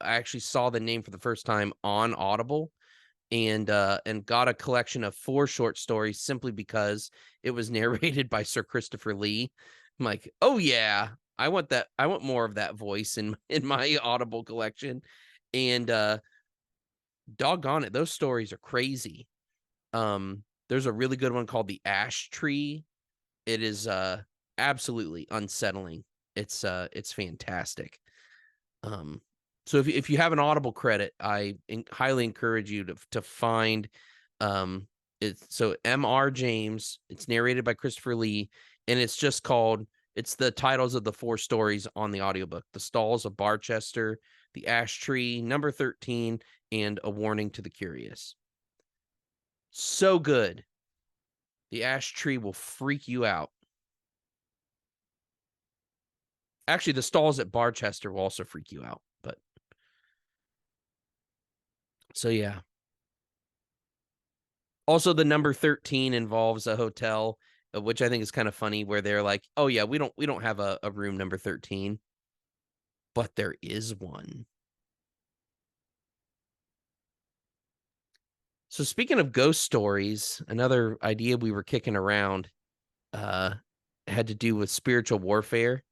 actually saw the name for the first time on Audible, and got a collection of 4 short stories simply because it was narrated by Sir Christopher Lee. I'm like, oh yeah, I want that. I want more of that voice in my Audible collection. And doggone it, those stories are crazy. There's a really good one called The Ash Tree. It is absolutely unsettling. It's fantastic. So if you have an Audible credit, I highly encourage you to find it's so M.R. James. It's narrated by Christopher Lee, and it's just called, it's the titles of the 4 stories on the audiobook: The Stalls of Barchester, The Ash Tree, Number 13, and A Warning to the Curious. So good. The Ash Tree will freak you out. Actually, The Stalls at Barchester will also freak you out. But so yeah. Also, the number 13 involves a hotel, which I think is kind of funny, where they're like, "Oh yeah, we don't have a room number 13, but there is one." So speaking of ghost stories, another idea we were kicking around had to do with spiritual warfare,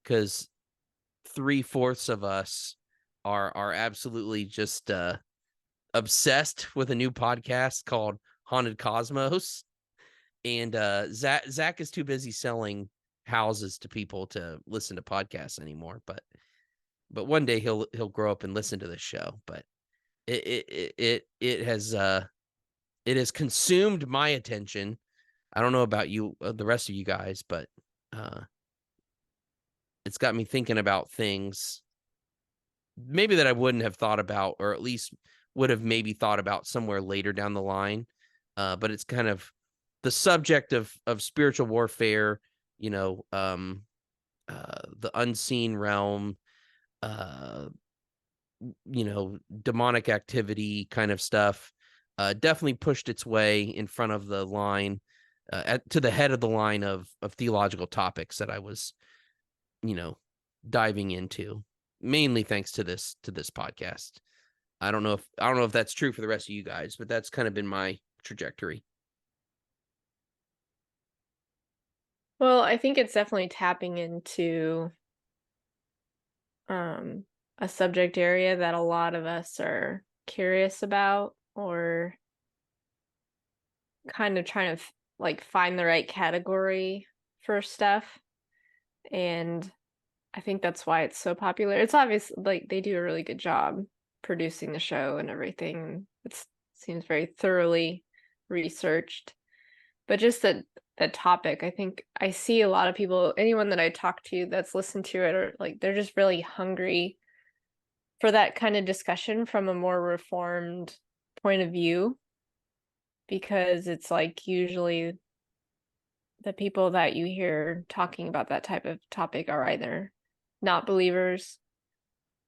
because 3/4 of us are absolutely just obsessed with a new podcast called Haunted Cosmos. And Zach is too busy selling houses to people to listen to podcasts anymore. But one day he'll grow up and listen to this show. But it has consumed my attention. I don't know about you, the rest of you guys, but it's got me thinking about things maybe that I wouldn't have thought about, or at least would have maybe thought about somewhere later down the line. But it's kind of the subject of spiritual warfare, the unseen realm, demonic activity kind of stuff. Definitely pushed its way in front of the line, to the head of the line of theological topics that I was, diving into, mainly thanks to this podcast. I don't know if that's true for the rest of you guys, but that's kind of been my trajectory. Well, I think it's definitely tapping into a subject area that a lot of us are curious about, or kind of trying to like find the right category for stuff. And I think that's why it's so popular. It's obvious, like, they do a really good job producing the show and everything. It seems very thoroughly researched. But just that topic, I think I see a lot of people, anyone that I talk to that's listened to it, or like, they're just really hungry for that kind of discussion from a more reformed point of view, because it's like usually the people that you hear talking about that type of topic are either not believers,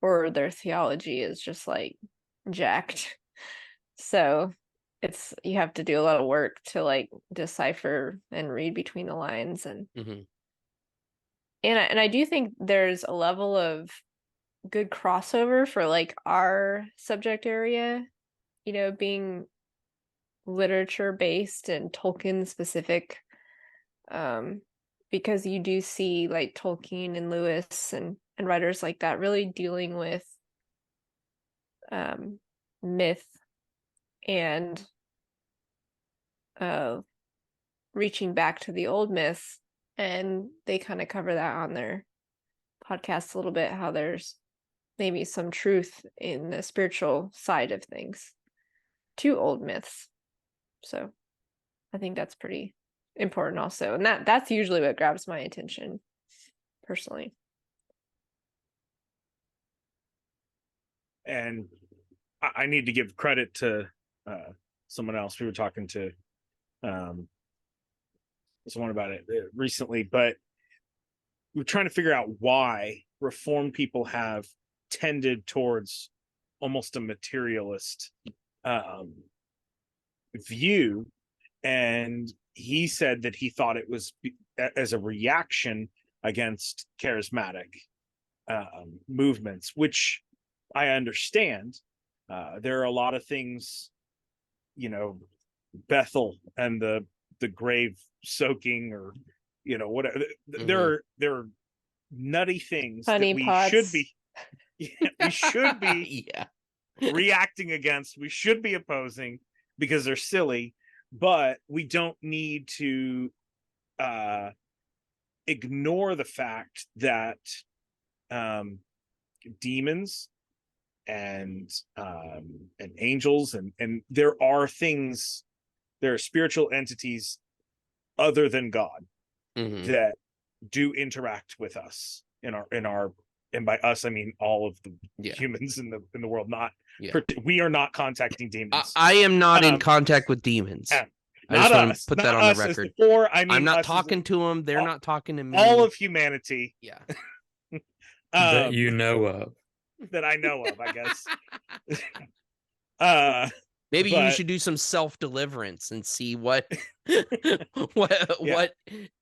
or their theology is just like jacked. So you have to do a lot of work to like decipher and read between the lines. And and I do think there's a level of good crossover for like our subject area, being literature based and Tolkien specific, because you do see like Tolkien and Lewis and writers like that really dealing with myth and reaching back to the old myths, and they kind of cover that on their podcast a little bit, how there's maybe some truth in the spiritual side of things to old myths. So I think that's pretty important also, and that's usually what grabs my attention personally. And I need to give credit to someone else. We were talking to someone about it recently, but we're trying to figure out why Reformed people have tended towards almost a materialist view. And he said that he thought it was as a reaction against charismatic movements, which I understand. There are a lot of things, Bethel and the grave soaking, or whatever. There are nutty things Honey that we pots. should be we should be yeah. reacting against, we should be opposing because they're silly, but we don't need to ignore the fact that demons and angels and there are things, there are spiritual entities other than God that do interact with us in our and by us I mean all of the humans in the world. Not we are not contacting demons. I am not in contact with demons. I just want to put that on the record. I'm not talking to them. They're not talking to me. All of humanity. Yeah. That you know of. That I know of, I guess. Maybe you should do some self-deliverance and see what what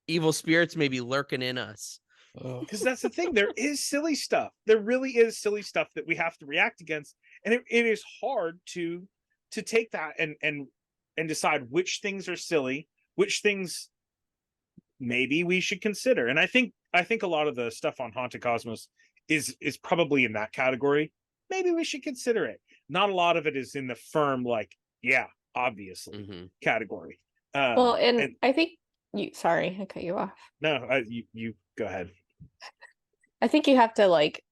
evil spirits may be lurking in us. Because that's the thing. There is silly stuff. There really is silly stuff that we have to react against, and it is hard to take that and decide which things are silly, which things maybe we should consider. And I think a lot of the stuff on Haunted Cosmos is probably in that category. Maybe we should consider it. Not a lot of it is in the firm, like, yeah, obviously category. Well, and I think sorry, I cut you off. No, you go ahead. I think you have to like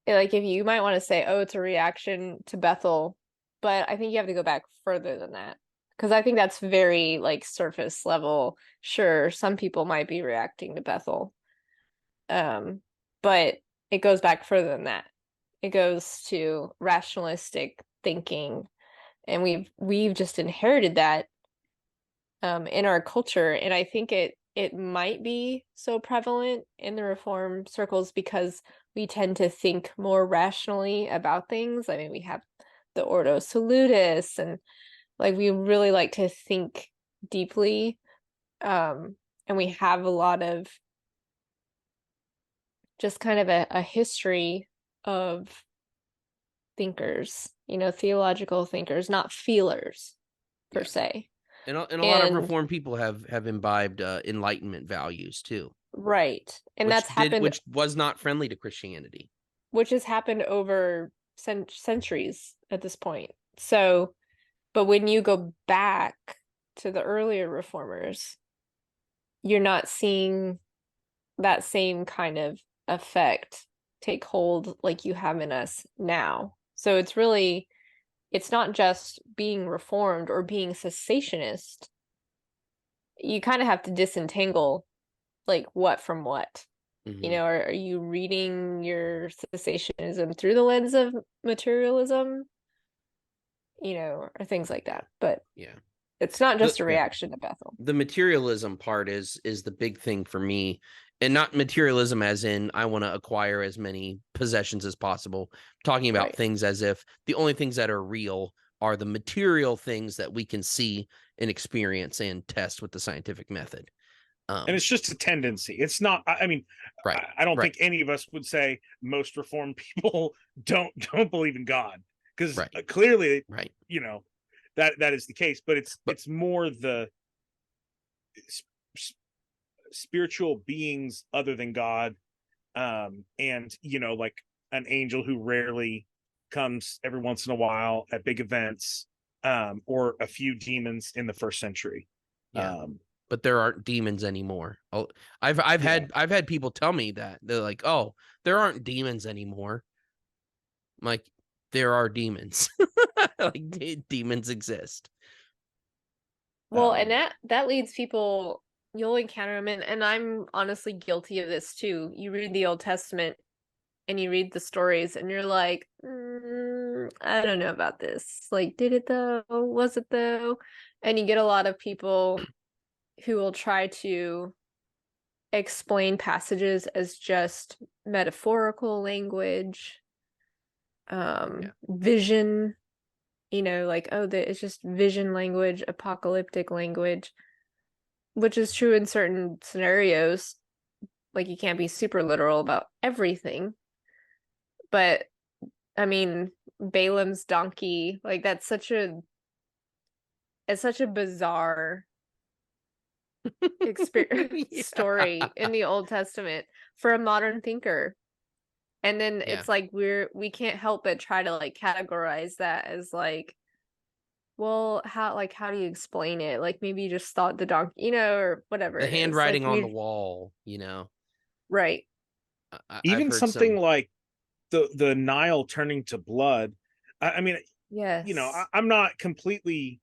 if you might want to say, oh, it's a reaction to Bethel, but I think you have to go back further than that. Because I think that's very like surface level. Sure, some people might be reacting to Bethel. But it goes back further than that. It goes to rationalistic thinking. And we've just inherited that in our culture. And I think it might be so prevalent in the Reform circles because we tend to think more rationally about things. I mean, we have the Ordo Salutis, and like we really like to think deeply. And we have a lot of just kind of a history of thinkers, theological thinkers, not feelers per se. And a lot of Reformed people have imbibed Enlightenment values too. Right. And that's happened, which was not friendly to Christianity. Which has happened over centuries at this point. So, but when you go back to the earlier Reformers, you're not seeing that same kind of effect take hold like you have in us now. So it's not just being Reformed or being cessationist. You kind of have to disentangle like what from what. Are you reading your cessationism through the lens of materialism? Or things like that. But it's not just a reaction to Bethel. The materialism part is the big thing for me. And not materialism as in I want to acquire as many possessions as possible. I'm talking about things as if the only things that are real are the material things that we can see and experience and test with the scientific method. And it's just a tendency. It's not, I mean, I don't think any of us would say most Reformed people don't believe in God. Because clearly, that is the case. But it's more the spiritual beings other than God, and like an angel who rarely comes every once in a while at big events, or a few demons in the first century. But there aren't demons anymore. I've had people tell me that they're like, oh, there aren't demons anymore. I'm like, there are demons. Like demons exist. Well, and that leads people, you'll encounter them, and I'm honestly guilty of this too. You read the Old Testament and you read the stories and you're like, I don't know about this. Like, did it though? Was it though? And you get a lot of people who will try to explain passages as just metaphorical language, vision, like, oh, it's just vision language, apocalyptic language, which is true in certain scenarios. Like, you can't be super literal about everything. But, I mean, Balaam's donkey, like, it's such a bizarre experience story in the Old Testament for a modern thinker. And then Yeah. it's like we can't help but try to like categorize that as like, well, how do you explain it? Like maybe you just thought the donkey, or whatever The it is. handwriting Like on the wall, right. I've Even heard something some. like the Nile turning to blood. I mean, Yes. I'm not completely.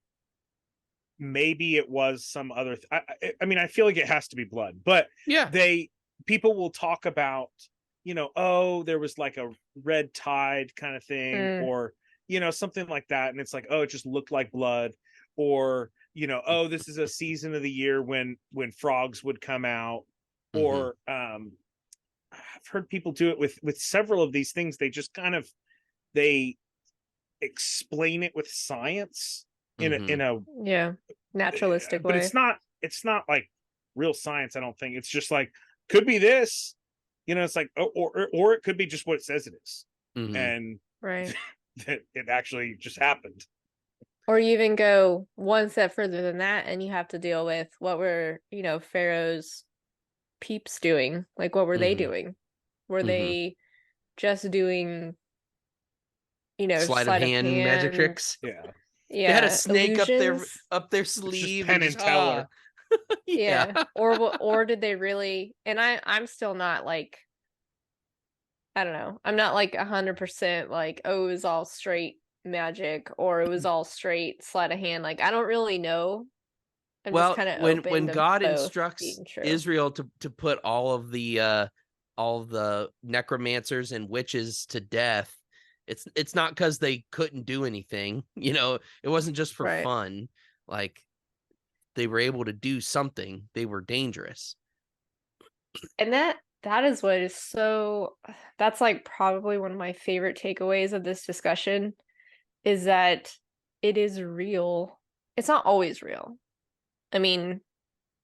Maybe it was some other. I mean, I feel like it has to be blood, but Yeah. people will talk about, oh, there was like a red tide kind of thing, or something like that, and it's like, oh, it just looked like blood, or oh, this is a season of the year when frogs would come out, or I've heard people do it with several of these things. They just kind of they explain it with science in a yeah, naturalistic but way. it's not like real science. I don't think it's just like could be this, it's like or it could be just what it says it is, and right. that it actually just happened. Or you even go one step further than that, and you have to deal with what were Pharaoh's peeps doing? Like what were they doing? Were they just doing sleight of hand magic tricks? Yeah. Yeah, they had a snake illusions. up their sleeve. Penn and Teller. Yeah. Or did they really? And I'm still not like, I don't know. I'm not like 100% like, oh, it was all straight magic or it was all straight sleight of hand. Like I don't really know. I'm just kind of open when to God both instructs being true. Israel to put all of the necromancers and witches to death, it's not because they couldn't do anything. It wasn't just for Right. fun. Like they were able to do something. They were dangerous. And that is what is so, that's like probably one of my favorite takeaways of this discussion is that it is real. It's not always real. I mean,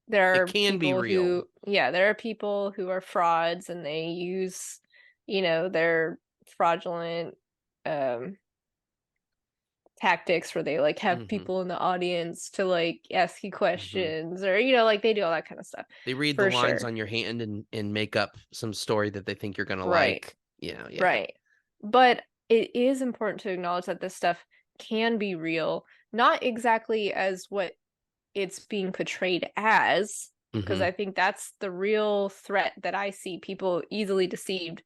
there are It can be people real. there are people who are frauds and they use, their fraudulent tactics where they like have people in the audience to like ask you questions or like they do all that kind of stuff. They read the lines on your hand and make up some story that they think you're gonna like. Yeah. Right. But it is important to acknowledge that this stuff can be real, not exactly as what it's being portrayed as, because I think that's the real threat that I see, people easily deceived.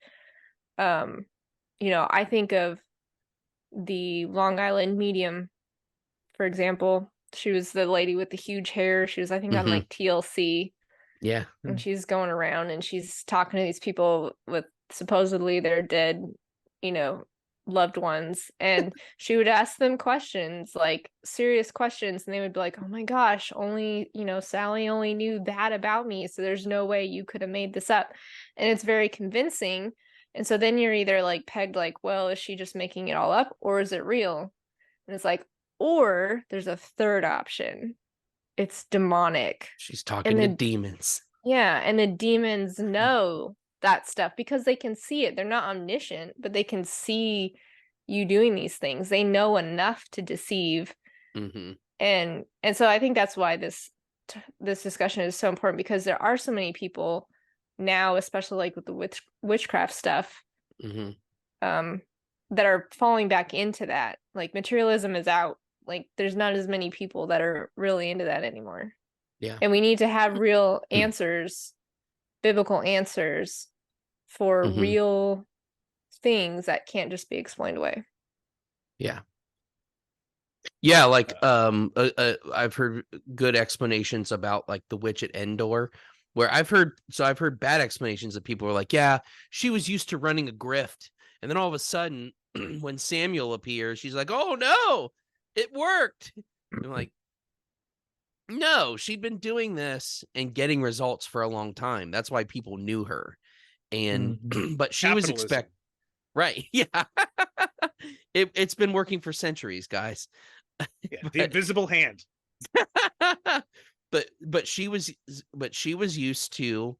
I think of the Long Island medium, for example. She was the lady with the huge hair. She was, I think, on like TLC. Yeah. And she's going around and she's talking to these people with supposedly their dead, loved ones. And she would ask them questions, like serious questions. And they would be like, oh my gosh, only, Sally only knew that about me. So there's no way you could have made this up. And it's very convincing. And so then you're either like pegged like, well, is she just making it all up or is it real? And it's like, or there's a third option. It's demonic. She's talking to demons. Yeah, and the demons know that stuff because they can see it. They're not omniscient, but they can see you doing these things. They know enough to deceive. And so I think that's why this discussion is so important, because there are so many people now, especially like with the witchcraft stuff, that are falling back into that. Like materialism is out. Like there's not as many people that are really into that anymore. Yeah. And we need to have real answers, biblical answers for real things that can't just be explained away. Yeah. Yeah, like I've heard good explanations about like the witch at Endor, where I've heard bad explanations that people are like, yeah, she was used to running a grift, and then all of a sudden when Samuel appears, she's like, oh no, it worked. I'm like, no, she'd been doing this and getting results for a long time. That's why people knew her. And but she was right. Yeah. It's been working for centuries, guys. Yeah, the invisible hand. but she was used to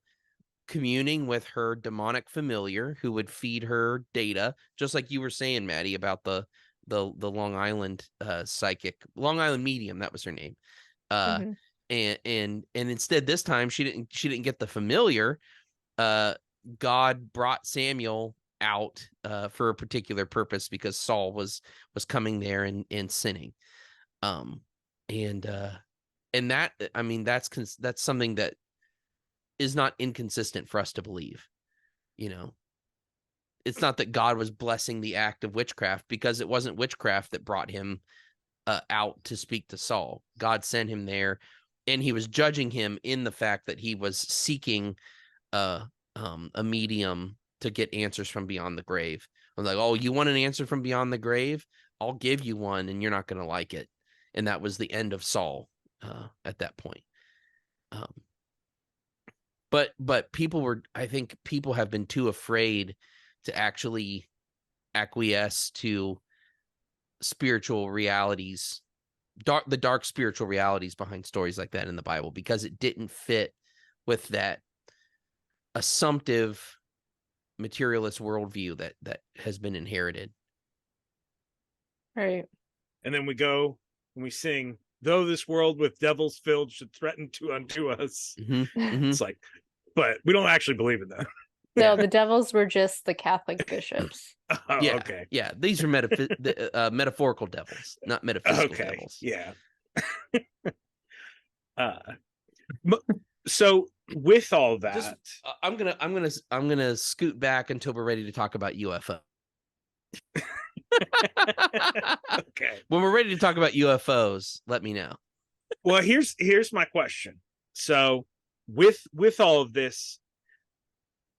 communing with her demonic familiar who would feed her data, just like you were saying, Maddie, about the Long Island psychic, Long Island medium, that was her name. And instead this time she didn't get the familiar. God brought Samuel out for a particular purpose because Saul was coming there and sinning. And that, I mean, that's something that is not inconsistent for us to believe. It's not that God was blessing the act of witchcraft, because it wasn't witchcraft that brought him out to speak to Saul. God sent him there, and he was judging him in the fact that he was seeking a medium to get answers from beyond the grave. I'm like, oh, you want an answer from beyond the grave? I'll give you one, and you're not going to like it. And that was the end of Saul at that point. But I think people have been too afraid to actually acquiesce to spiritual realities, the dark spiritual realities behind stories like that in the Bible, because it didn't fit with that assumptive materialist worldview that has been inherited. Right. And then we go and we sing, though this world with devils filled should threaten to undo us. It's like, but we don't actually believe in that. No, the devils were just the Catholic bishops. Oh, Yeah, okay. Yeah, these are metaphorical devils, not metaphysical devils. Yeah. So with all that, I'm gonna scoot back until we're ready to talk about UFO. Okay. When we're ready to talk about UFOs, let me know. Well, here's my question. So with all of this,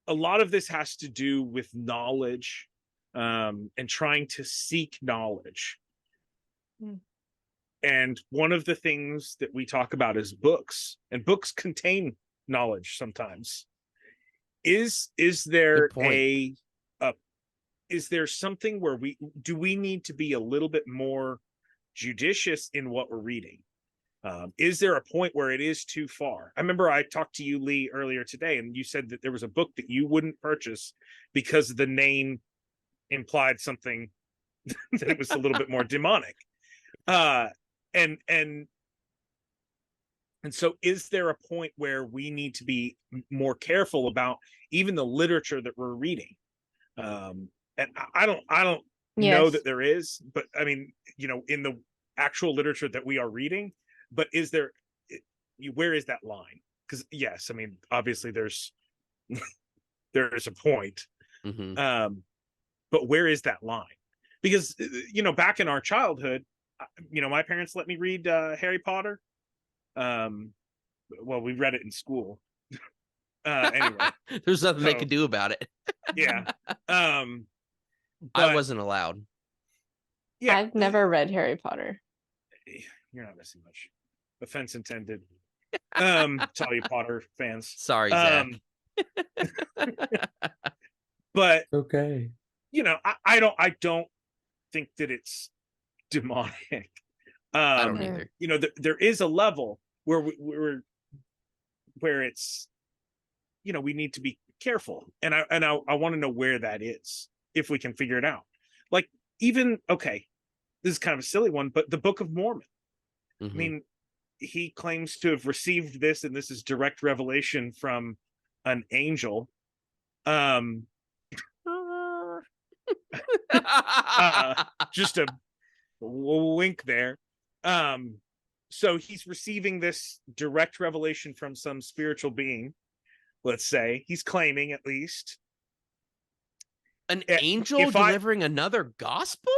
a lot of this has to do with knowledge, and trying to seek knowledge. And one of the things that we talk about is books, and books contain knowledge sometimes. Is there is there something where we need to be a little bit more judicious in what we're reading? Is there a point where it is too far? I remember I talked to you, Lee, earlier today, and you said that there was a book that you wouldn't purchase because the name implied something that it was a little bit more demonic. And so is there a point where we need to be more careful about even the literature that we're reading? And I don't know that there is, but I mean, in the actual literature that we are reading, but where is that line? Because yes, I mean, obviously there's a point. But where is that line? Because back in our childhood, my parents let me read Harry Potter. Well, we read it in school. Anyway, there's nothing they could do about it. Yeah. I wasn't allowed. Yeah, I've never read Harry Potter. You're not missing much. Offense intended. To all you Potter fans. Sorry, Zach. But okay. I don't think that it's demonic. I don't either. There is a level where where it's, we need to be careful, and I want to know where that is, if we can figure it out. Like, even, okay, this is kind of a silly one, but the Book of Mormon. I mean, he claims to have received this, and this is direct revelation from an angel. Just a wink there. So he's receiving this direct revelation from some spiritual being, let's say. He's claiming, at least. An angel delivering another gospel?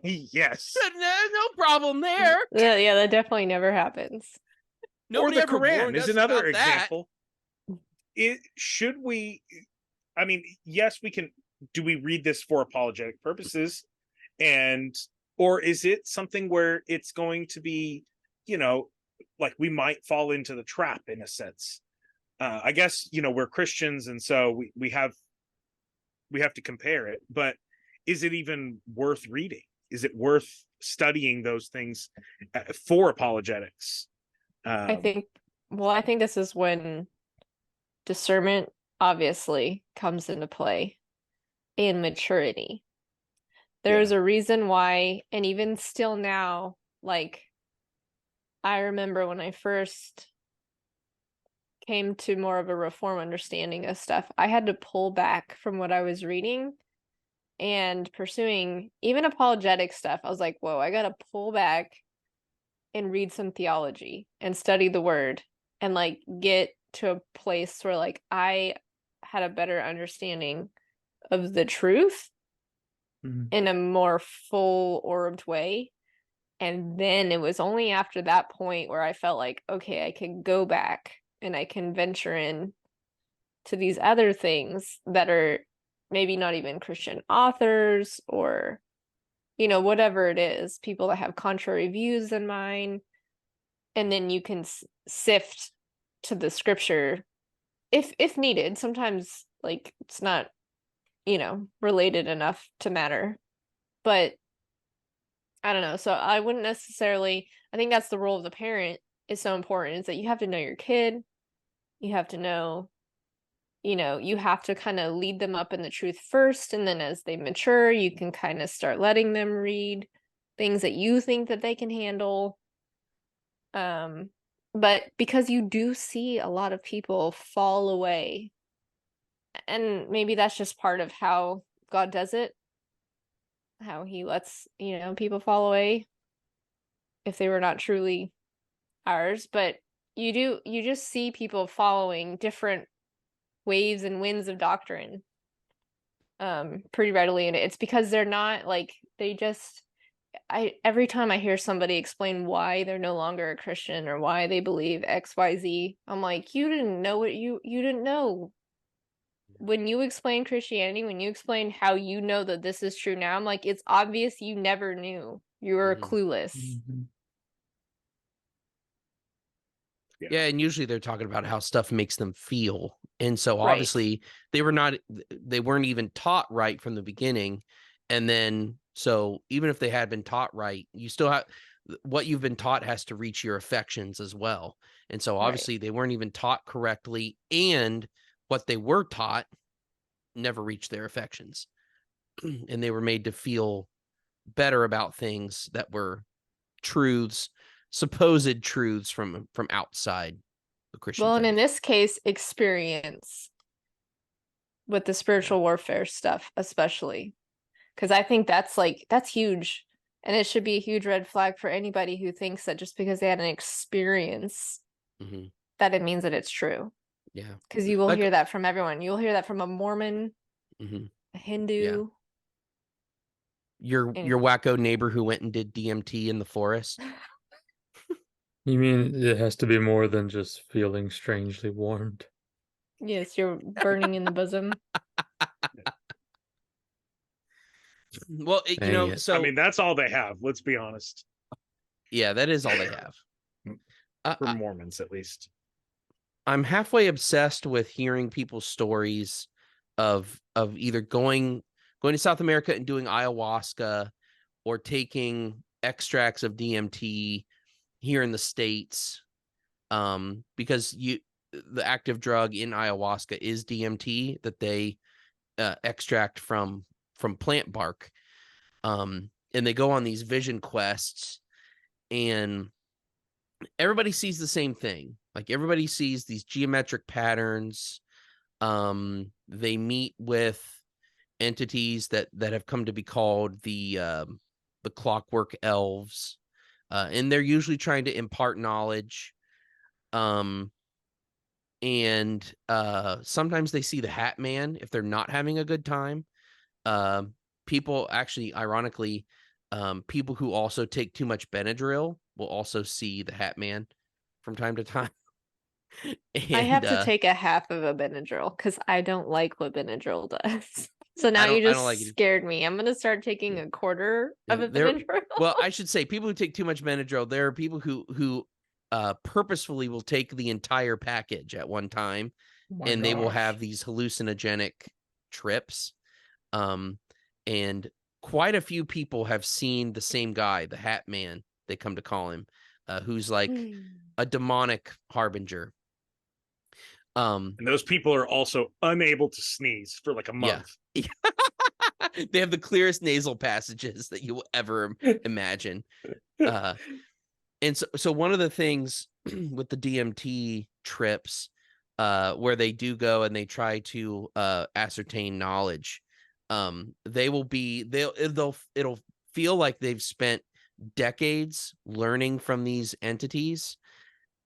Yes. No problem there. Yeah, that definitely never happens. Nobody or the ever Quran is another example. That. Should we, I mean, yes, we can. Do we read this for apologetic purposes? Or is it something where it's going to be, like we might fall into the trap in a sense? I guess, we're Christians, and so we have to compare it, but is it even worth reading? Is it worth studying those things for apologetics? I think this is when discernment obviously comes into play, and maturity. There's a reason why, and even still now, like, I remember when I first came to more of a reform understanding of stuff, I had to pull back from what I was reading and pursuing even apologetic stuff. I was like, whoa, I gotta pull back and read some theology and study the word and like get to a place where like I had a better understanding of the truth in a more full orbed way. And then it was only after that point where I felt like, okay, I can go back and I can venture in to these other things that are maybe not even Christian authors or, you know, whatever it is, people that have contrary views than mine. And then you can sift to the scripture if needed. Sometimes like it's not, you know, related enough to matter. But I don't know. So I wouldn't necessarily, I think that's the role of the parent is so important, is that you have to know your kid. You have to know, you know, you have to kind of lead them up in the truth first. And then as they mature, you can kind of start letting them read things that you think that they can handle. But because you do see a lot of people fall away, and maybe that's just part of how God does it, how he lets, you know, people fall away if they were not truly ours. But you just see people following different waves and winds of doctrine pretty readily, and it's because they're not like, they just, every time I hear somebody explain why they're no longer a Christian or why they believe XYZ, I'm like, you didn't know what you didn't know. When you explain Christianity, when you explain how you know that this is true now, I'm like, it's obvious you never knew. You were clueless. Yeah, and usually they're talking about how stuff makes them feel. And so obviously they weren't even taught right from the beginning. And then so even if they had been taught right, you still have what you've been taught has to reach your affections as well. And so obviously they weren't even taught correctly, and what they were taught never reached their affections. And they were made to feel better about things that were truths, supposed truths from outside the Christian Well, faith. and in this case, experience with the spiritual warfare stuff, especially. Because I think that's huge. And it should be a huge red flag for anybody who thinks that just because they had an experience, that it means that it's true. Yeah. Because you will hear that from everyone. You'll hear that from a Mormon, a Hindu. Your wacko neighbor who went and did DMT in the forest. You mean it has to be more than just feeling strangely warmed? Yes, you're burning in the bosom. Well, you know, so I mean, that's all they have. Let's be honest. Yeah, that is all they have. For Mormons, at least. I'm halfway obsessed with hearing people's stories of either going to South America and doing ayahuasca or taking extracts of DMT here in the States. Because the active drug in ayahuasca is DMT that they extract from plant bark. And they go on these vision quests, and everybody sees the same thing. Like, everybody sees these geometric patterns. They meet with entities that have come to be called the clockwork elves, and they're usually trying to impart knowledge. And sometimes they see the Hat Man if they're not having a good time. People actually, ironically, people who also take too much Benadryl will also see the Hat Man from time to time. I have to take a half of a Benadryl because I don't like what Benadryl does. So now you just scared me. I'm gonna start taking a quarter of a Benadryl. Well, I should say, people who take too much Benadryl, there are people who purposefully will take the entire package at one time, and they will have these hallucinogenic trips. And quite a few people have seen the same guy, the Hat Man, they come to call him, who's like a demonic harbinger. And those people are also unable to sneeze for like a month. Yeah. They have the clearest nasal passages that you will ever imagine. And so one of the things with the DMT trips, where they do go and they try to ascertain knowledge. It'll feel like they've spent decades learning from these entities,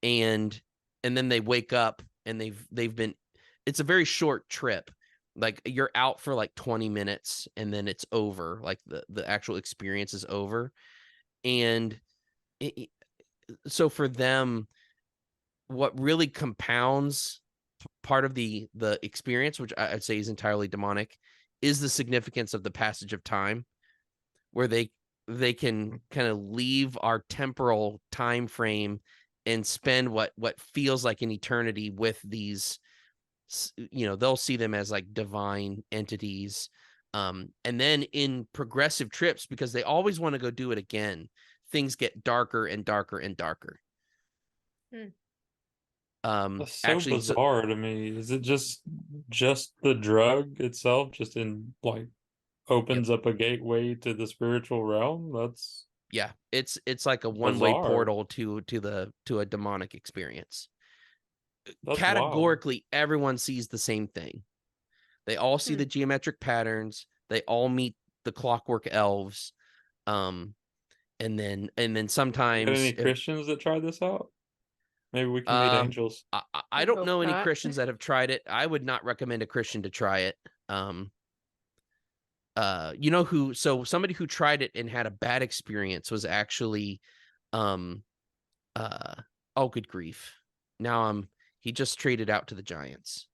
and then they wake up and they've been, it's a very short trip. Like you're out for like 20 minutes and then it's over. Like the actual experience is over. And so for them, what really compounds part of the experience, which I'd say is entirely demonic, is the significance of the passage of time, where they can kind of leave our temporal time frame and spend what feels like an eternity with these. They'll see them as like divine entities, and then in progressive trips, because they always want to go do it again, things get darker and darker and darker. That's so Actually, bizarre to me. Is it just the drug itself just opens up a gateway to the spiritual realm? That's it's like a one-way bizarre. portal to a demonic experience. That's Categorically wild. Everyone sees the same thing. They all see the geometric patterns. They all meet the clockwork elves. And then sometimes, you got any Christians that try this out? Maybe we can meet angels. I don't know any Christians that have tried it. I would not recommend a Christian to try it. So somebody who tried it and had a bad experience was actually, good grief. Now he just traded out to the Giants.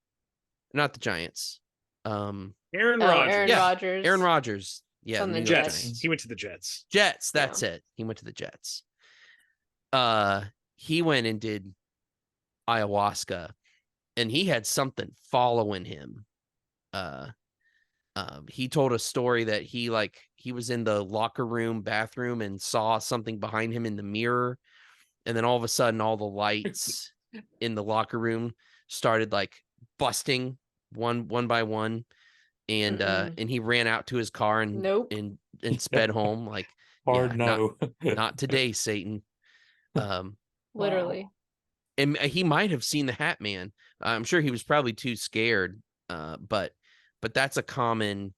Not the Giants. Aaron Rodgers. Aaron Rodgers. Yeah. From the Jets. Giants. He went to the Jets. That's it. He went to the Jets. He went and did ayahuasca, and he had something following him. He told a story that he was in the locker room bathroom and saw something behind him in the mirror, and then all of a sudden all the lights in the locker room started like busting one by one, and he ran out to his car and and sped home. Like, not today, Satan. Literally. Wow. And he might have seen the Hat Man. I'm sure he was probably too scared. But that's a common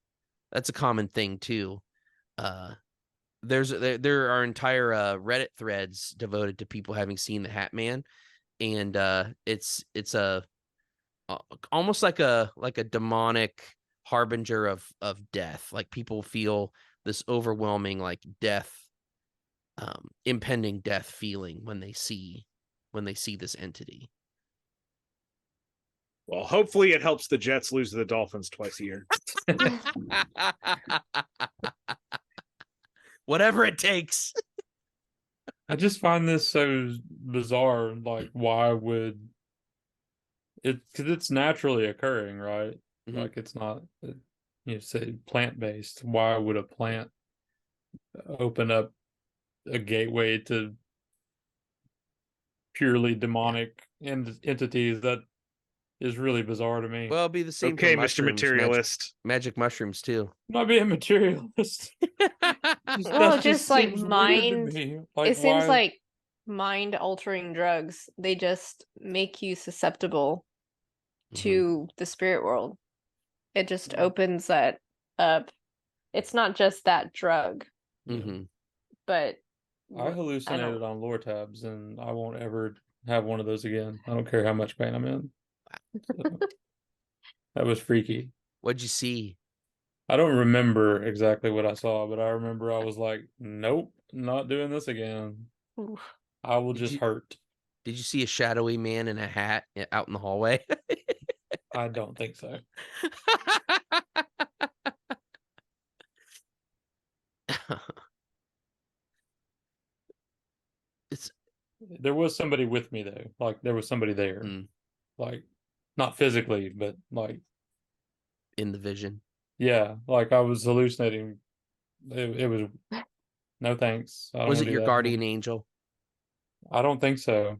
thing too. There are entire Reddit threads devoted to people having seen the Hat Man, and it's a almost like a demonic harbinger of death. Like people feel this overwhelming like death, impending death feeling when they see this entity. Well, hopefully it helps the Jets lose to the Dolphins twice a year. Whatever it takes. I just find this so bizarre. Like, why would it? Because it's naturally occurring, right? Mm-hmm. Like, it's not, say plant-based. Why would a plant open up a gateway to purely demonic entities? That is really bizarre to me. Well, it'll be the same. Okay, Mr. Materialist. Magic mushrooms too. I'm not being materialist. just like mind. It seems like mind-altering drugs. They just make you susceptible to the spirit world. It just opens that up. It's not just that drug, but I hallucinated on lore tabs, and I won't ever have one of those again. I don't care how much pain I'm in. So, that was freaky. What'd you see? I don't remember exactly what I saw, but I remember I was like, nope, not doing this again. Oof. I will hurt. Did you see a shadowy man in a hat out in the hallway? I don't think so. There was somebody with me though. Like there was somebody there. Like not physically, but like in the vision. Yeah, like I was hallucinating. It was no thanks. Was it your guardian angel? I don't think so.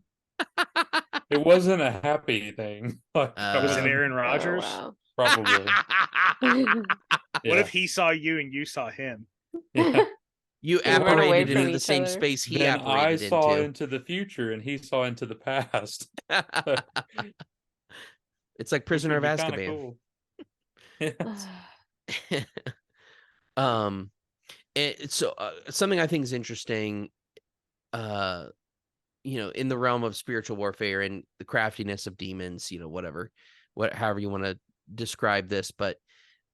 It wasn't a happy thing. Was it Aaron Rodgers? Oh, wow. Probably. What if he saw you and you saw him? Yeah. You apparated into the same space he then apparated I saw into. Into the future and he saw into the past. It's like Which Prisoner would of be kinda Azkaban. cool. Yes. So something I think is interesting, in the realm of spiritual warfare and the craftiness of demons, however you want to describe this, but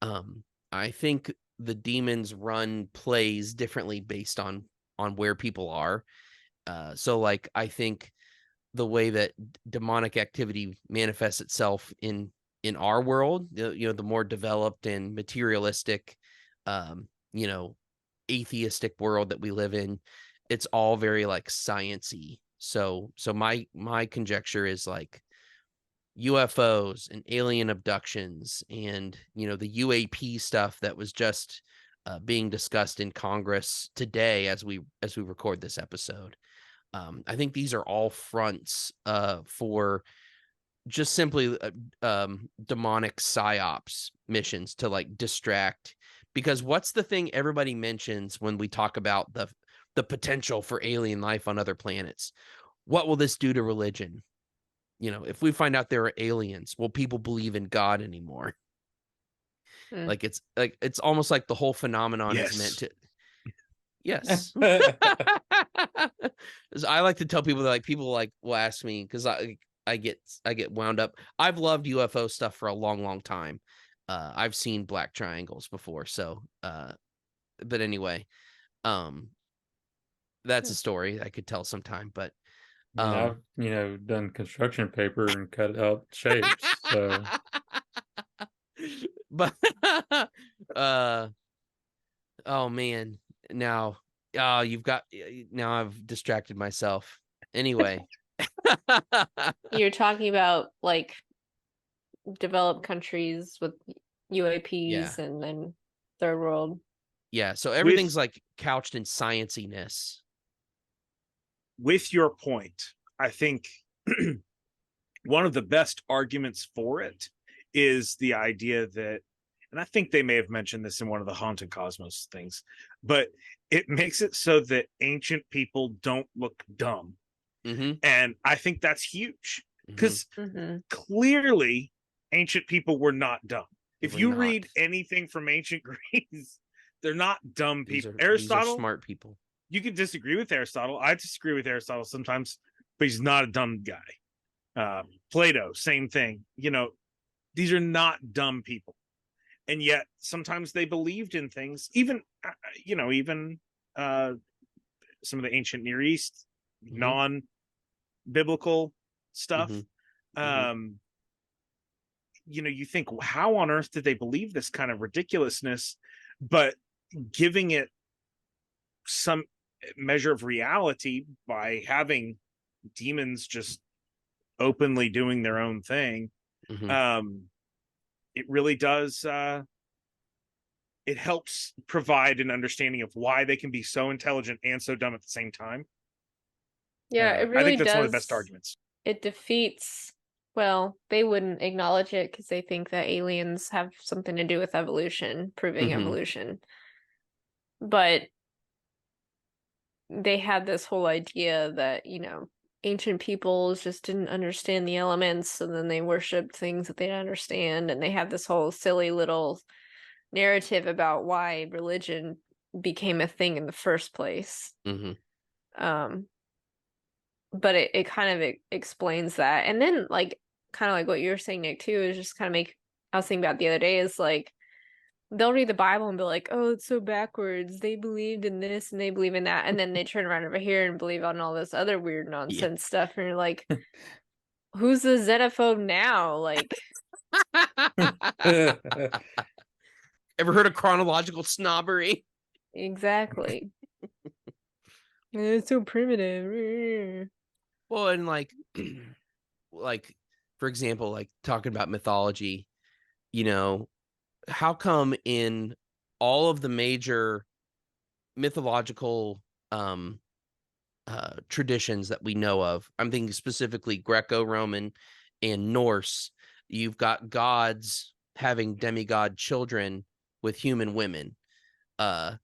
I think the demons run plays differently based on where people are. So like I think the way that demonic activity manifests itself in our world, the more developed and materialistic, you know, atheistic world that we live in, it's all very like science-y. So my conjecture is like UFOs and alien abductions and the UAP stuff that was just being discussed in Congress today as we record this episode. I think these are all fronts for just simply demonic psyops missions to like distract. Because what's the thing everybody mentions when we talk about the potential for alien life on other planets? What will this do to religion? If we find out there are aliens, will people believe in God anymore? Like it's almost like the whole phenomenon is meant to. Yes. I like to tell people that people will ask me because I get wound up. I've loved UFO stuff for a long time. I've seen black triangles before, so but anyway, that's a story I could tell sometime, but I've done construction paper and cut out shapes, so but oh man, now now I've distracted myself. Anyway. You're talking about like developed countries with UAPs and then third world. Yeah, so everything's like couched in science-iness. With your point, I think one of the best arguments for it is the idea that, and I think they may have mentioned this in one of the Haunted Cosmos things, but it makes it so that ancient people don't look dumb. And I think that's huge because clearly ancient people were not dumb. If you read anything from ancient Greece, they're not dumb people. Aristotle, these are smart people. You could disagree with Aristotle. I disagree with Aristotle sometimes, but he's not a dumb guy. Plato, same thing. These are not dumb people. And yet sometimes they believed in things, even some of the ancient Near East, non-biblical stuff. You think, how on earth did they believe this kind of ridiculousness? But giving it some measure of reality by having demons just openly doing their own thing, it really does it helps provide an understanding of why they can be so intelligent and so dumb at the same time. Yeah, it really I think that's does. one of the best arguments. It defeats, well, they wouldn't acknowledge it because they think that aliens have something to do with evolution, proving evolution. But they had this whole idea that, ancient peoples just didn't understand the elements, and then they worshipped things that they didn't understand, and they had this whole silly little narrative about why religion became a thing in the first place. But it kind of explains that. And then kind of like what you were saying, Nick, too, is just kind of I was thinking about the other day is they'll read the Bible and be like, oh, it's so backwards. They believed in this and they believe in that. And then they turn around over here and believe on all this other weird nonsense stuff. And you're like, who's the xenophobe now? Ever heard of chronological snobbery? Exactly. It's so primitive. Well, and for example, talking about mythology, how come in all of the major mythological traditions that we know of, I'm thinking specifically Greco-Roman and Norse, you've got gods having demigod children with human women. But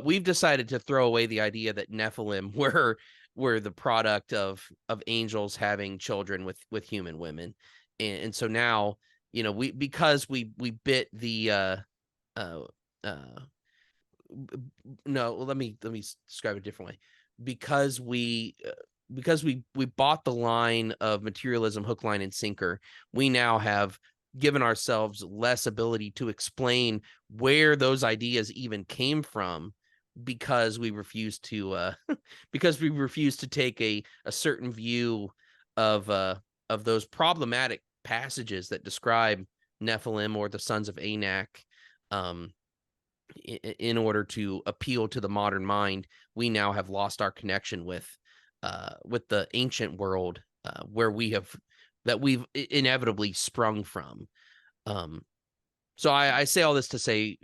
we've decided to throw away the idea that Nephilim were were the product of angels having children with human women, and so now, you know, because we bit the no, let me describe it a different way. Because we bought the line of materialism hook, line, and sinker, we now have given ourselves less ability to explain where those ideas even came from, because we refuse to because we refuse to take a certain view of those problematic passages that describe Nephilim or the sons of Anak. In order to appeal to the modern mind, we now have lost our connection with the ancient world, where we've inevitably sprung from. So I say all this to say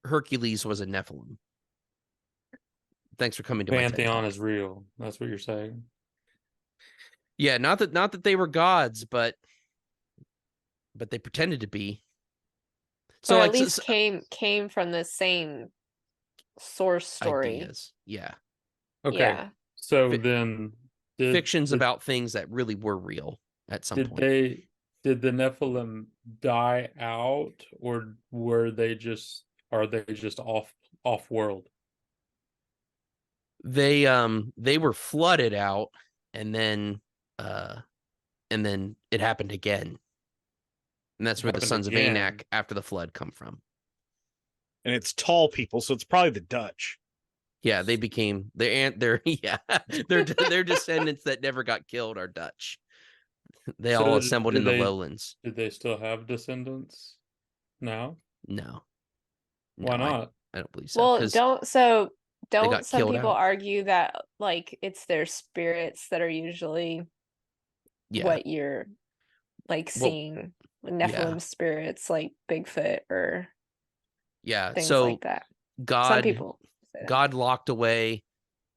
Hercules was a Nephilim. Thanks for coming to my TED Pantheon Talk. is real. That's what you're saying. Yeah, not that they were gods, but they pretended to be. So, Or like, at least came from the same source story. ideas. Yeah. Okay. Yeah. So Fi- then fictions about things that really were real at some point. did the Nephilim die out, or are they just off world? They were flooded out, and then it happened again. And that's where the Happened sons of again. Anak after the flood come from. And it's tall people, so it's probably the Dutch. Yeah, they became their yeah, their descendants that never got killed are Dutch. They all assembled in the lowlands. Did they still have descendants now? No. Why No, not? I don't believe so. Well, 'Cause don't got some killed people out. argue that like it's their spirits that are usually yeah, what you're like Well, seeing, Nephilim spirits like Bigfoot or yeah. things So like that. Some God people say that. God locked away,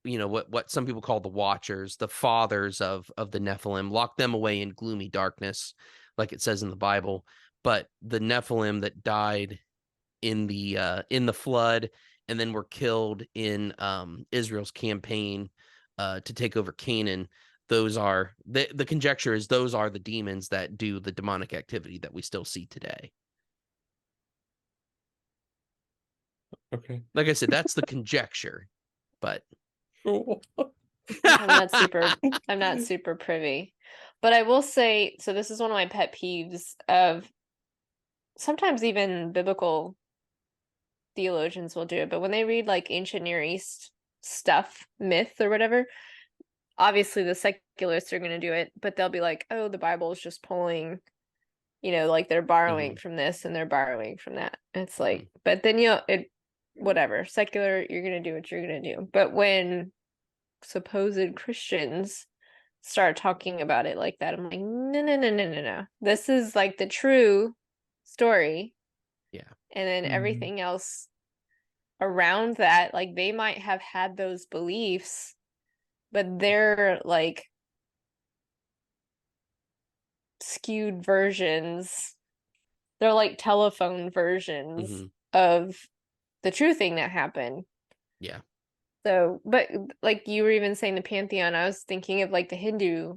you know, what some people call the Watchers, the fathers of the Nephilim, locked them away in gloomy darkness, like it says in the Bible. But the Nephilim that died in the flood and then were killed in Israel's campaign to take over Canaan, those are the conjecture is those are the demons that do the demonic activity that we still see today. Okay. Like I said, that's the conjecture, but Cool. I'm not super privy. But I will say, so this is one of my pet peeves of sometimes even biblical theologians will do it, but when they read like ancient Near East stuff, myth or whatever, obviously the secularists are going to do it, but they'll be like, oh, the Bible is just pulling, like they're borrowing from this and they're borrowing from that. It's like, but then whatever, secular, you're going to do what you're going to do. But when supposed Christians start talking about it like that, I'm like, no. This is like the true story. Yeah. And then everything else around that, like they might have had those beliefs, but they're like skewed versions. They're like telephone versions of the true thing that happened. Yeah. So, but like you were even saying the pantheon, I was thinking of like the Hindu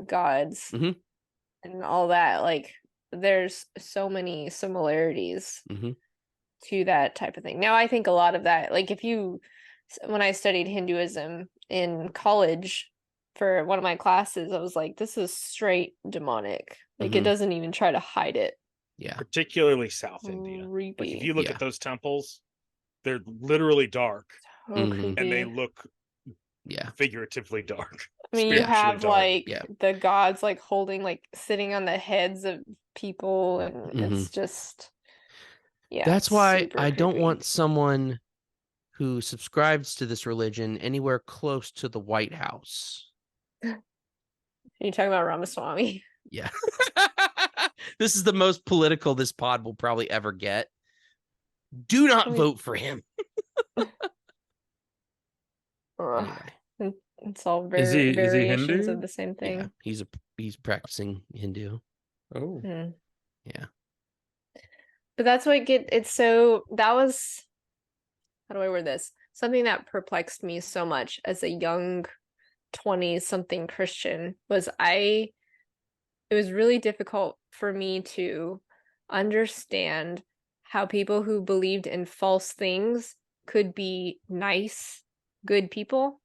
gods and all that. Like there's so many similarities to that type of thing. Now, I think a lot of that, like when I studied Hinduism in college for one of my classes, I was like, this is straight demonic. Like it doesn't even try to hide it. Yeah. Particularly South India. Creepy. Like if you look at those temples, they're literally dark. So creepy. And they look Yeah. figuratively dark. I mean, you have dark. like the gods like holding, like sitting on the heads of people, and it's just, That's why super I don't creepy. want someone who subscribes to this religion anywhere close to the White House. Are you talking about Ramaswamy? Yeah. This is the most political this pod will probably ever get. Do not vote for him. Anyway. It's all Is he variations Hindu? of the same thing. Yeah, he's practicing Hindu. Oh. Yeah. But that's what it's so that was, how do I word this? something that perplexed me so much as a young 20-something Christian was it was really difficult for me to understand how people who believed in false things could be nice, good people.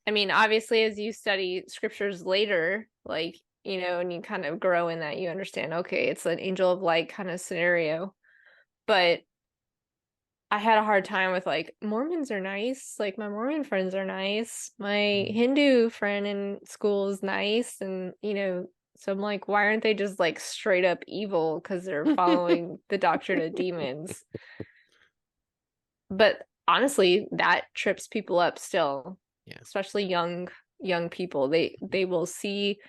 I mean, obviously, as you study scriptures later, like, you know, and you kind of grow in that, you understand, okay, it's an angel of light kind of scenario. But I had a hard time with, like, Mormons are nice. Like, my Mormon friends are nice. My Hindu friend in school is nice. And, you know, so I'm like, why aren't they just, like, straight up evil because they're following the doctrine of demons? But honestly, that trips people up still. Yeah. Especially young people. They will see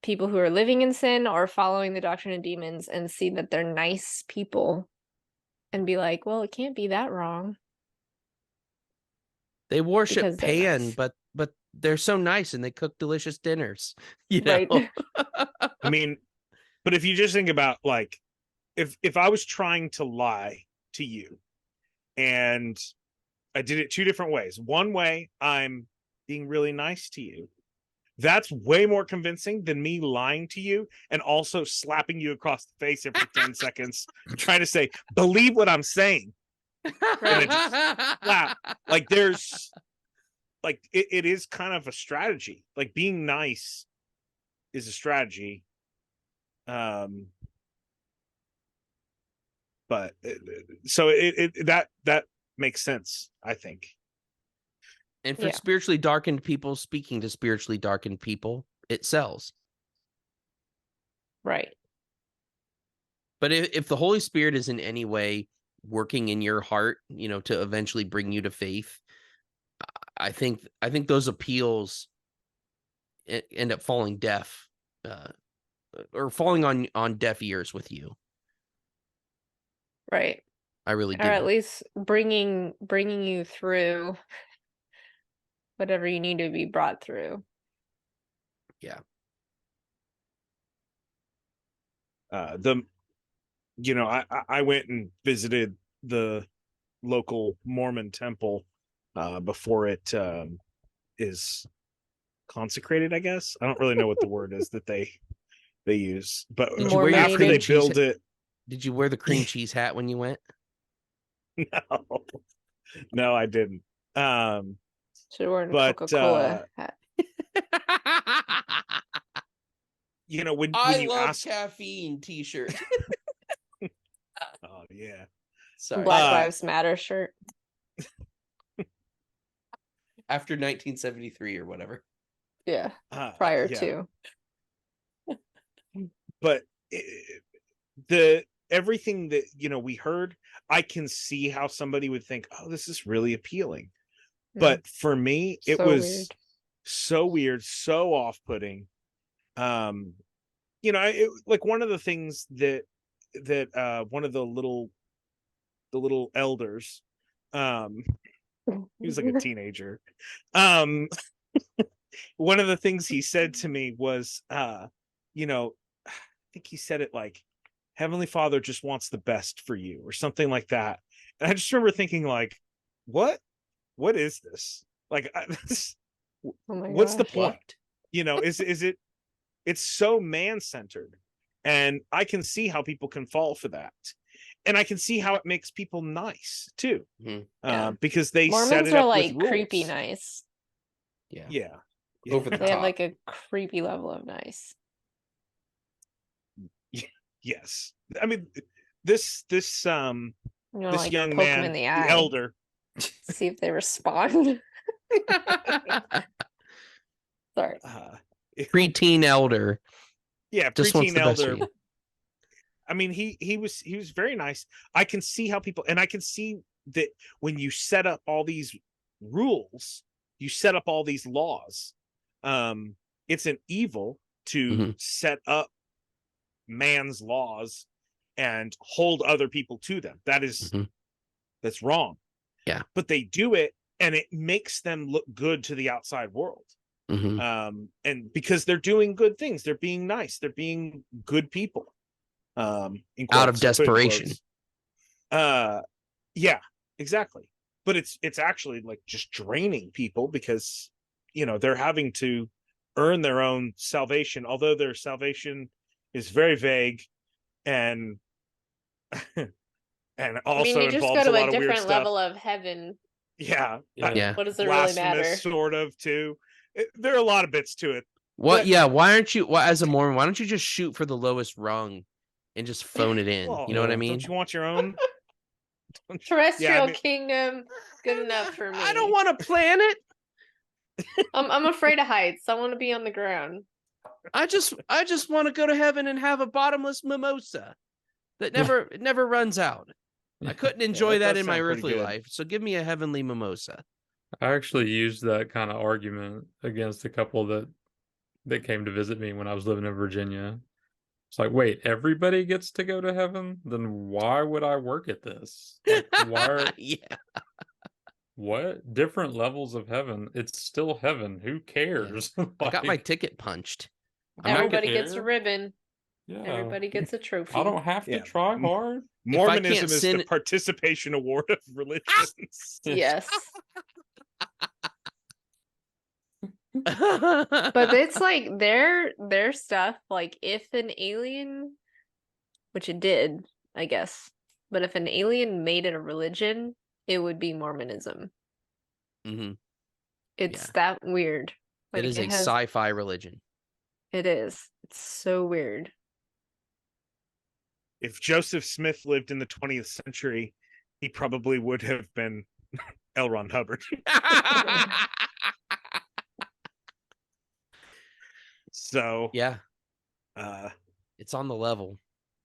people who are living in sin or following the doctrine of demons and see that they're nice people and be like, well, it can't be that wrong. They worship Because they're Pan, nice. but they're so nice and they cook delicious dinners. You know? Right. I mean, but if you just think about, like, if I was trying to lie to you and I did it two different ways. One way, I'm being really nice to you. That's way more convincing than me lying to you and also slapping you across the face every 10 seconds, trying to say, believe what I'm saying. Right. Slap. Like, there's, like, it is kind of a strategy. Like, being nice is a strategy. But so that makes sense, I think. And for spiritually darkened people speaking to spiritually darkened people, it sells. Right. But if the Holy Spirit is in any way working in your heart, you know, to eventually bring you to faith, I think those appeals end up falling deaf, or falling on deaf ears with you. Right. I really do. Or at least bringing you through whatever you need to be brought through. Yeah. I went and visited the local Mormon temple before it is consecrated, I guess. I don't really know what the word is that they use, but Did you wear your after cream they cheese build it, did you wear the cream cheese hat when you went? No, I didn't. Should have worn a But Coca-Cola hat. you know, when I you love ask, caffeine t-shirt. oh yeah, Sorry. Black Lives Matter shirt. After 1973 or whatever. Yeah. Prior yeah. to. But everything that, you know, we heard, I can see how somebody would think, oh, this is really appealing. But for me, it was weird. So weird, so off-putting. You know, like one of the things that one of the little elders, he was like a teenager. One of the things he said to me was, you know, I think he said it like, Heavenly Father just wants the best for you, or something like that. And I just remember thinking, like, what is this? Like, what's the point? You know, is it? It's so man-centered, and I can see how people can fall for that, and I can see how it makes people nice too, because they Mormons set it are up like with rules. creepy nice. Yeah. Over the top. They have like a creepy level of nice. Yes, I mean this young man, in the elder, see if they respond. Sorry, preteen elder. Yeah, just wants the elder. Best I mean, he was very nice. I can see how people, and I can see that when you set up all these rules, you set up all these laws. It's an evil to set up man's laws and hold other people to them. That is that's wrong. Yeah, but they do it, and it makes them look good to the outside world. And because they're doing good things, they're being nice, they're being good people. In quotes, out of desperation. Yeah, exactly. but it's actually like just draining people because, they're having to earn their own salvation, although their salvation is very vague and and I mean, also you just go involves a to lot a of weird different stuff. level of heaven. Yeah. Yeah. What does it really matter? Blasphemous, sort of, too. There are a lot of bits to it. What? But- Yeah. Why aren't you? As a Mormon, why don't you just shoot for the lowest rung and just phone it in? Well, You know what I mean? Don't you want your own Terrestrial kingdom, good enough for me. I don't want a planet. I'm afraid of heights. I want to be on the ground. I just want to go to heaven and have a bottomless mimosa that never runs out. I couldn't enjoy that that does in my sound pretty earthly good. life, so give me a heavenly mimosa. I actually used that kind of argument against a couple that came to visit me when I was living in Virginia. It's like, wait, everybody gets to go to heaven? Then why would I work at this? Like, why? Yeah. What? Different levels of heaven. It's still heaven. Who cares? I got my Like, ticket punched. Everybody gets a ribbon. yeah. Everybody gets a trophy. I don't have to try hard. Mormonism is sin- the participation award of religions. Yes. But it's like their stuff, like if an alien, which it did, I guess, but if an alien made it a religion, it would be Mormonism. Mm-hmm. It's Yeah. that weird. It is a sci-fi religion. It is. It's so weird. If Joseph Smith lived in the 20th century, he probably would have been L. Ron Hubbard. So Yeah, uh it's on the level.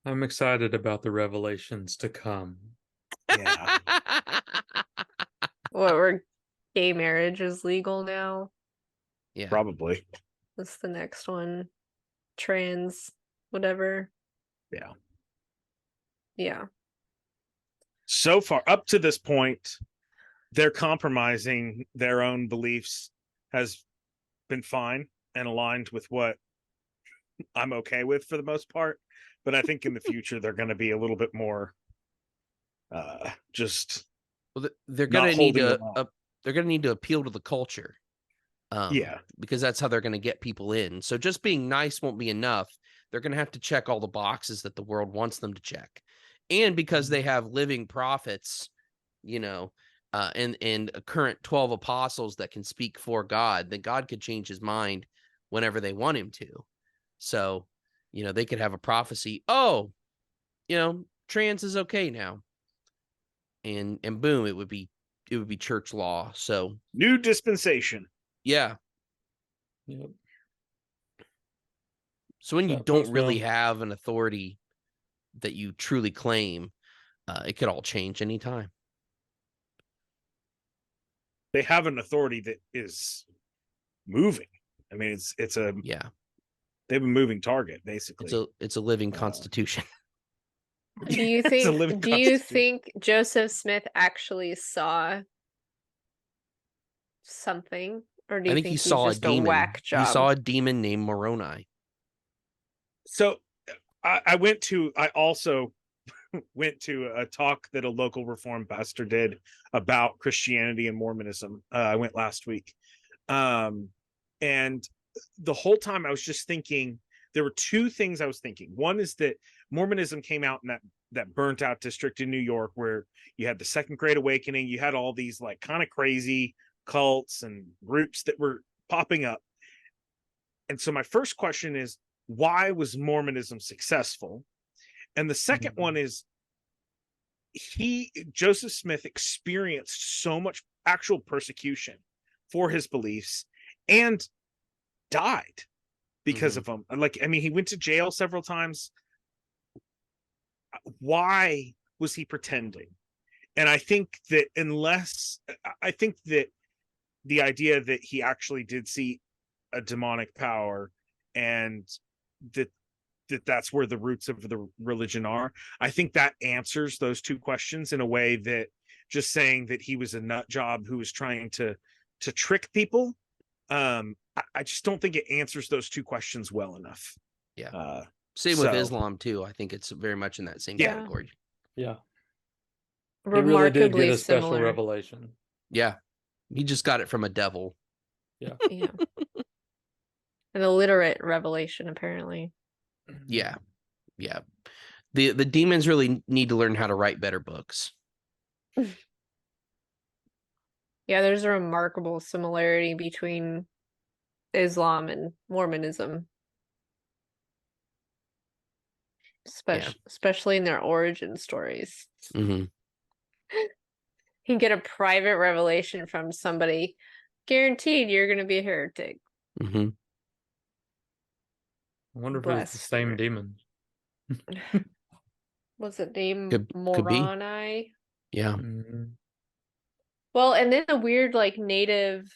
I'm excited about the revelations to come. yeah. What, where gay marriage is legal now? Yeah. Probably. That's the next one. Trans, whatever. Yeah. Yeah. So far, up to this point, they're compromising their own beliefs has been fine and aligned with what I'm okay with for the most part. But I think in the future they're going to be a little bit more just Well, they're going not to need holding to them up. they're going to need to appeal to the culture. Yeah. Because that's how they're going to get people in. So just being nice won't be enough. They're going to have to check all the boxes that the world wants them to check. And because they have living prophets, and a current 12 apostles that can speak for God, then God could change his mind whenever they want him to. So, they could have a prophecy. Oh, trans is okay now. And boom, it would be church law. So New dispensation. yeah. Yep. So when you That don't post really mill. have an authority that you truly claim, it could all change anytime. They have an authority that is moving. I mean, it's a Yeah. they have a moving target, basically. It's a living constitution. Do you It's a living think Joseph Smith actually saw something? Or do you I think he he's saw a just demon. whack job? He saw a demon named Moroni. So I also went to a talk that a local Reformed pastor did about Christianity and Mormonism. I went last week. And the whole time I was just thinking, there were two things I was thinking. One is that Mormonism came out in that burnt out district in New York, where you had the Second Great Awakening. You had all these like kind of crazy cults and groups that were popping up. And so my first question is, why was Mormonism successful? And the second one is, Joseph Smith experienced so much actual persecution for his beliefs and died because of them. Like, I mean, he went to jail several times. Why was he pretending? And I think that the idea that he actually did see a demonic power and that's where the roots of the religion are. I think that answers those two questions in a way that just saying that he was a nut job who was trying to trick people. I just don't think it answers those two questions well enough. Yeah. Same with Islam too. I think it's very much in that same category. Yeah. He really did get remarkably a special similar. revelation. Yeah. He just got it from a devil. Yeah. Yeah. An illiterate revelation, apparently. Yeah. Yeah. The demons really need to learn how to write better books. Yeah, there's a remarkable similarity between Islam and Mormonism. Especially in their origin stories. Mm-hmm. You can get a private revelation from somebody, guaranteed you're going to be a heretic. Mm-hmm. I wonder if it's the same demon. Was it named Could be. Moroni? Yeah. Mm-hmm. Well, and then the weird, like, native,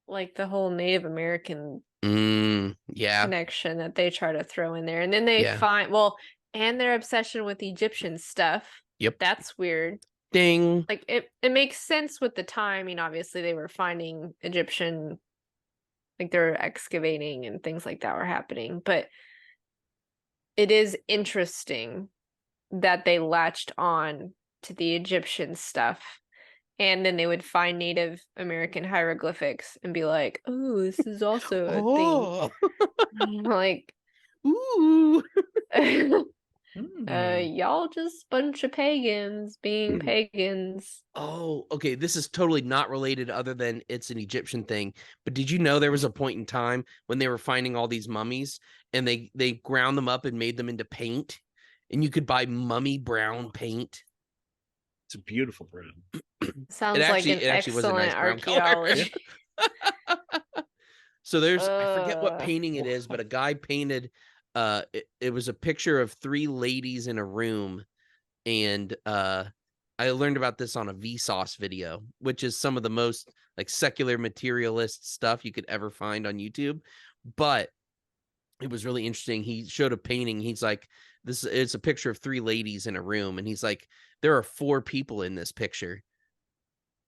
like, the whole Native American Yeah. connection that they try to throw in there. And then they Yeah. find, well, and their obsession with Egyptian stuff. Yep. That's weird. Ding. Like, it makes sense with the time. I mean, obviously they were finding Egyptian, like, they were excavating and things like that were happening. But it is interesting that they latched on to the Egyptian stuff. And then they would find Native American hieroglyphics and be like, "Oh, this is also a thing." Like, ooh. Y'all just bunch of pagans being pagans. Oh, okay. This is totally not related other than it's an Egyptian thing. But did you know there was a point in time when they were finding all these mummies and they ground them up and made them into paint, and you could buy mummy brown paint? It's a beautiful brown. Sounds like an excellent archaeology. So there's I forget what painting it is, but a guy painted it was a picture of 3 ladies in a room, and I learned about this on a Vsauce video, which is some of the most like secular materialist stuff you could ever find on YouTube. But it was really interesting. He showed a painting. He's like, it's a picture of 3 ladies in a room, and he's like, there are 4 people in this picture.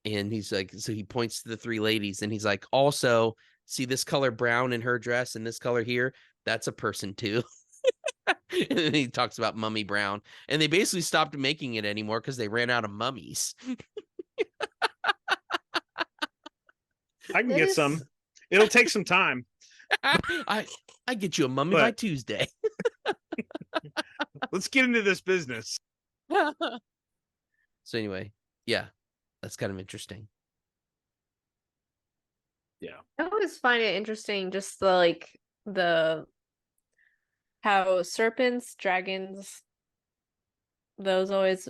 And he's like, so he points to the 3 ladies, and he's like, also, see this color brown in her dress and this color here? That's a person too. And then he talks about mummy brown, and they basically stopped making it anymore because they ran out of mummies. I can get some. It'll take some time. I get you a mummy by Tuesday. Let's get into this business. So anyway, yeah, that's kind of interesting. Yeah. I always find it interesting just the how serpents, dragons, those always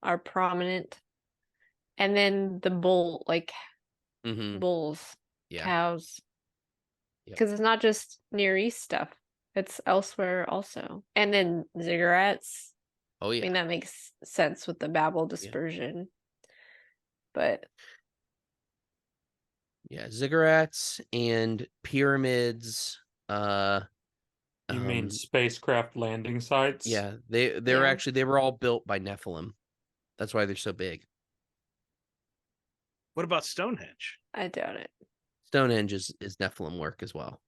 are prominent. And then the bull, like bulls, cows. Because it's not just Near East stuff. It's elsewhere also. And then ziggurats. Oh, yeah. I mean, that makes sense with the Babel dispersion. But yeah, ziggurats and pyramids. You mean spacecraft landing sites? Yeah, they're actually, they were all built by Nephilim. That's why they're so big. What about Stonehenge? I doubt it. Stonehenge is Nephilim work as well.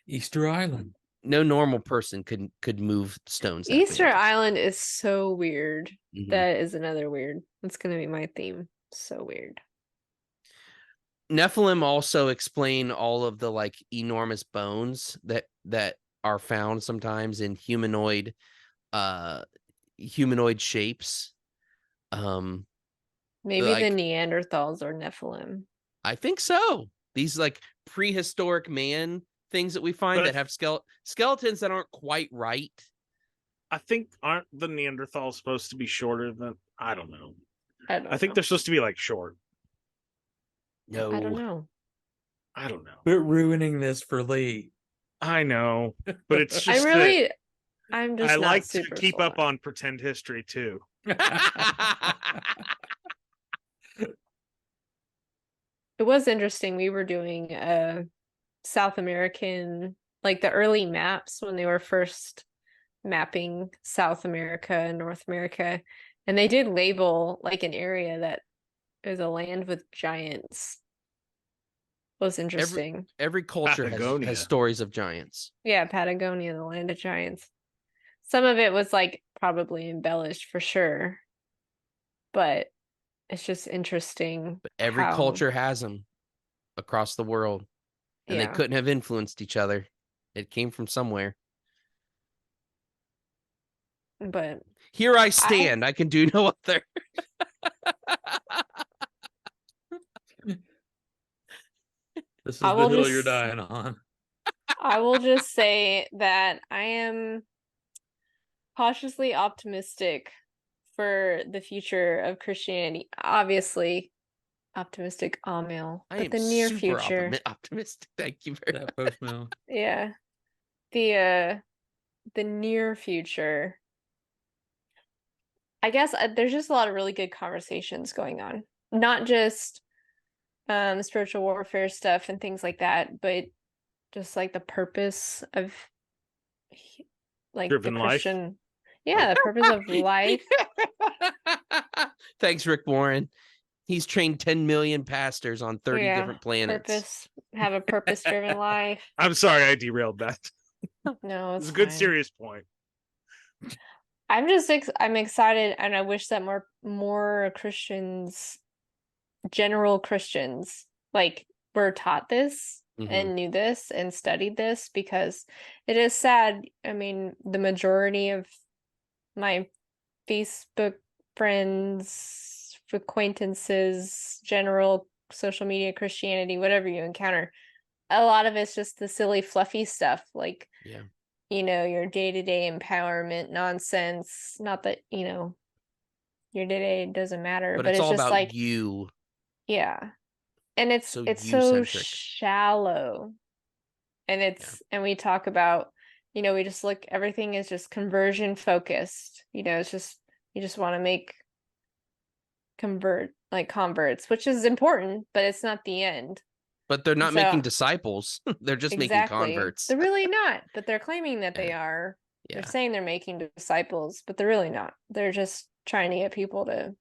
Easter Island. No normal person could move stones. Easter Island is so weird. Mm-hmm. That is another weird. That's going to be my theme. So weird. Nephilim also explain all of the like enormous bones that are found sometimes in humanoid shapes. Maybe the Neanderthals are Nephilim. I think so. These like prehistoric man things that we find that have skeletons that aren't quite right. I think, aren't the Neanderthals supposed to be shorter than? I don't know. I think they're supposed to be like short. No, I don't know. We're ruining this for Lee. I know, but it's just I'm just I not like to super keep sold up on pretend history too. It was interesting. We were doing South American, like the early maps when they were first mapping South America and North America, and they did label like an area that is a land with giants. It was interesting. Every culture has stories of giants. Yeah, Patagonia, the land of giants. some of it was like probably embellished for sure, but it's just interesting But every how, culture has them across the world, and they yeah. couldn't have influenced each other. It came from somewhere. But Here I stand. I can do no other. This is I the will hill you're just- dying on. I will just say that I am cautiously optimistic for the future of Christianity. Obviously, optimistic Amil, I but am the near super future. optimistic. Thank you very much. That post mail. Yeah. The near future. I guess there's just a lot of really good conversations going on. Not just spiritual warfare stuff and things like that, but just like the purpose of like Driven the life? Christian, yeah, the purpose of life. Thanks, Rick Warren. He's trained 10 million pastors on 30 Yeah, different planets. have a purpose-driven life. I'm sorry I derailed that. No, It's it's a good fine. serious point. I'm just I'm excited, and I wish that more Christians, general Christians, like were taught this Mhm. and knew this and studied this, because it is sad. I mean, the majority of my Facebook friends, acquaintances, general social media Christianity, whatever you encounter, a lot of it's just the silly, fluffy stuff, like, Yeah. your day-to-day empowerment nonsense. Not that, your day-to-day doesn't matter, But but it's it's all just about like, you. yeah. And it's So so you-centric. shallow. And and we talk about, we just look, everything is just conversion focused. It's just, you just want to make converts, which is important, but it's not the end. But they're not So- making disciples. They're just making Exactly. converts. They're really not, but they're claiming that they Yeah. are. Yeah. They're saying they're making disciples, but they're really not. They're just trying to get people to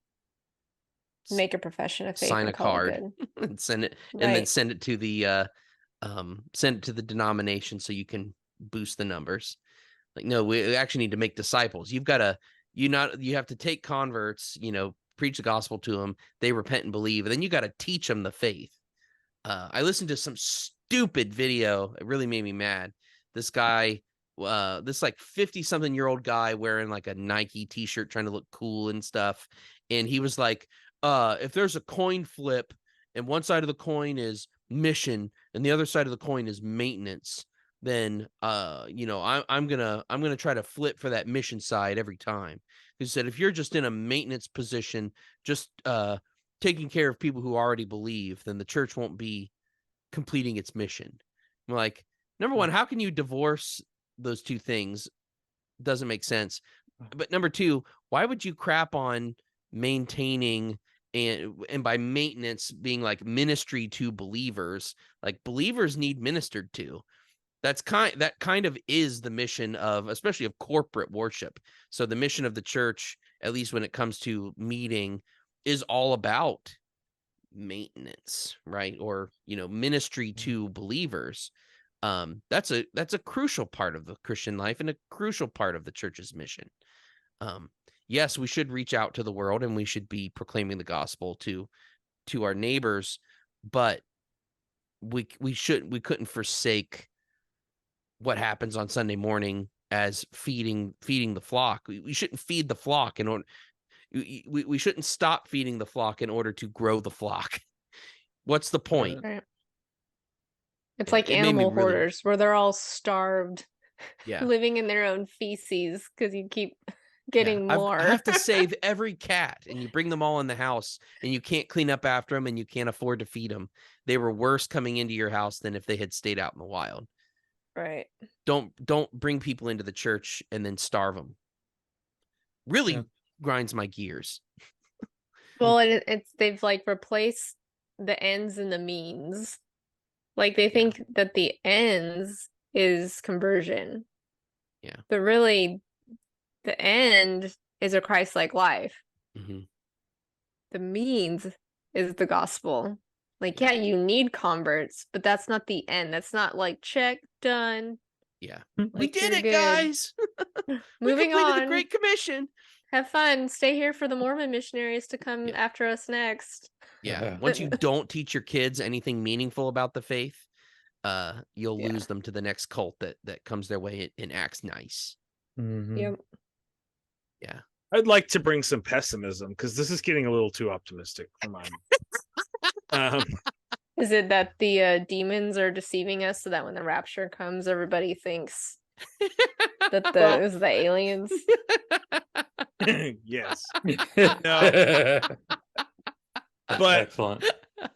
make a profession of faith Sign and a call it card good. and send it, and then Right. send it to the denomination so you can boost the numbers. Like, no, we actually need to make disciples. You have to take converts, preach the gospel to them. They repent and believe, and then you got to teach them the faith. I listened to some stupid video. It really made me mad. This guy, this like 50-something-year-old guy wearing like a Nike t-shirt, trying to look cool and stuff. And he was like, if there's a coin flip and one side of the coin is mission and the other side of the coin is maintenance, then I'm gonna try to flip for that mission side every time. He said, if you're just in a maintenance position, just taking care of people who already believe, then the church won't be completing its mission. I'm like, number one, how can you divorce those two things? Doesn't make sense. But number two, why would you crap on maintaining and by maintenance being like ministry to believers? Like, believers need ministered to. That kind of is the mission of, especially of corporate worship. So the mission of the church, at least when it comes to meeting, is all about maintenance, right? Or ministry to believers. That's a crucial part of the Christian life and a crucial part of the church's mission. Yes, we should reach out to the world and we should be proclaiming the gospel to our neighbors, but we couldn't forsake what happens on Sunday morning as feeding the flock. We shouldn't feed the flock in order. We shouldn't stop feeding the flock in order to grow the flock. What's the point? Right. It's Yeah, like it made me animal really- hoarders where they're all starved, Yeah. living in their own feces because you keep getting Yeah. more. I have to save every cat, and you bring them all in the house, and you can't clean up after them, and you can't afford to feed them. They were worse coming into your house than if they had stayed out in the wild. Right. Don't bring people into the church and then starve them. Really Yeah. grinds my gears. Well, it's they've like replaced the ends and the means. Like they think that the ends is conversion. Yeah. But really, the end is a Christ-like life. Mm-hmm. The means is the gospel. Like, yeah, you need converts, but that's not the end. That's not like check, done. Yeah. Like, we did you're it, good. guys. We Moving completed the on. Great Commission. Have fun. Stay here for the Mormon missionaries to come Yeah. after us next. Yeah. Once you don't teach your kids anything meaningful about the faith, you'll Yeah. lose them to the next cult that comes their way and acts nice. Mhm. Yep. Yeah. I'd like to bring some pessimism because this is getting a little too optimistic for mine. Is it that the demons are deceiving us so that when the rapture comes, everybody thinks that Well- it was the aliens? Yes. That's But- excellent.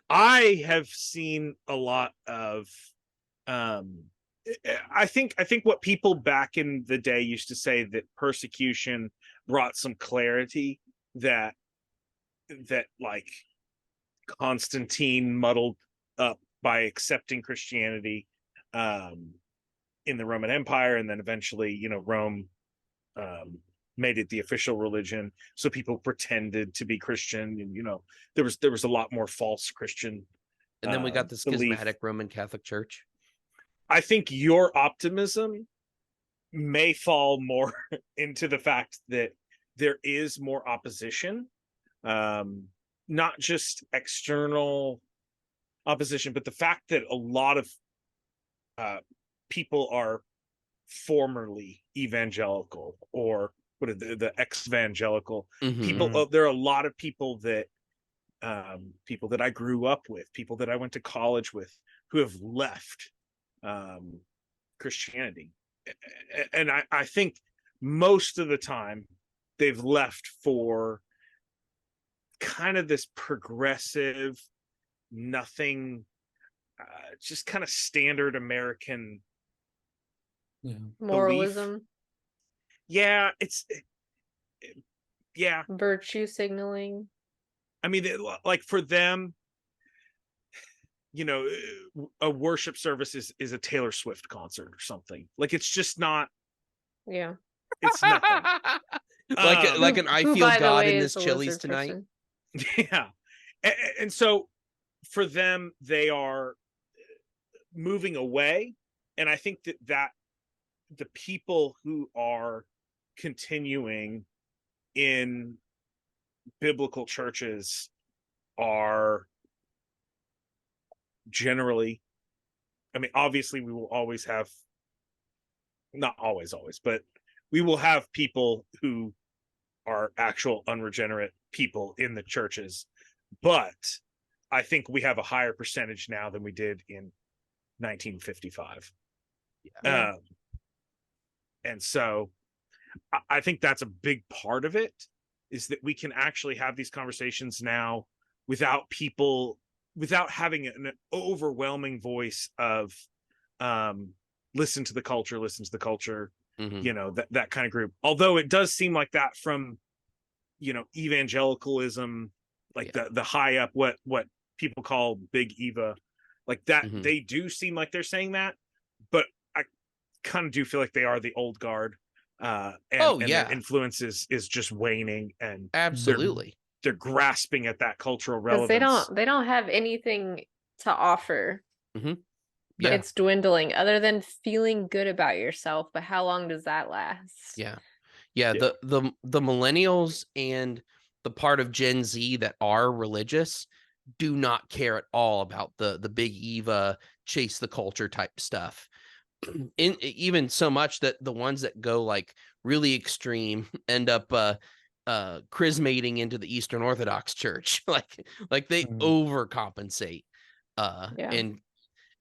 I have seen a lot of I think what people back in the day used to say, that persecution brought some clarity that like Constantine muddled up by accepting Christianity in the Roman Empire, and then eventually, Rome made it the official religion, so people pretended to be Christian, and there was a lot more false Christian. And then we got the belief. schismatic Roman Catholic Church. I think your optimism may fall more into the fact that there is more opposition, not just external opposition, but the fact that a lot of people are formerly evangelical, or what are the ex-evangelical people. Mhm. There are a lot of people that I grew up with, people that I went to college with, who have left Christianity, and I think most of the time they've left for kind of this progressive, nothing, just kind of standard American Moralism, yeah, yeah. virtue signaling. I mean, like for them, a worship service is a Taylor Swift concert or something. Like, it's just not. Yeah. It's nothing. like an I Who, feel by the God way, in is this a Chili's lizard tonight. person. Yeah, and so for them, they are moving away, and I think that the people who are continuing in biblical churches are generally, I mean, obviously we will always have, not always, but we will have people who are actual unregenerate people in the churches, but I think we have a higher percentage now than we did in 1955. Yeah. And so I think that's a big part of it, is that we can actually have these conversations now without having an overwhelming voice of listen to the culture, Mhm. that kind of group. Although it does seem like that from evangelicalism, like the high up, what people call Big Eva, like that. Mhm. They do seem like they're saying that, but I kind of do feel like they are the old guard, and their influence is just waning, and Absolutely. they're grasping at that cultural Because relevance. they don't have anything to offer. Mhm. Yeah. It's dwindling, other than feeling good about yourself. But how long does that last? Yeah. Yeah. The millennials and the part of Gen Z that are religious do not care at all about the Big Eva chase the culture type stuff. Even so much that the ones that go like really extreme end up chrismating into the Eastern Orthodox Church. like they overcompensate.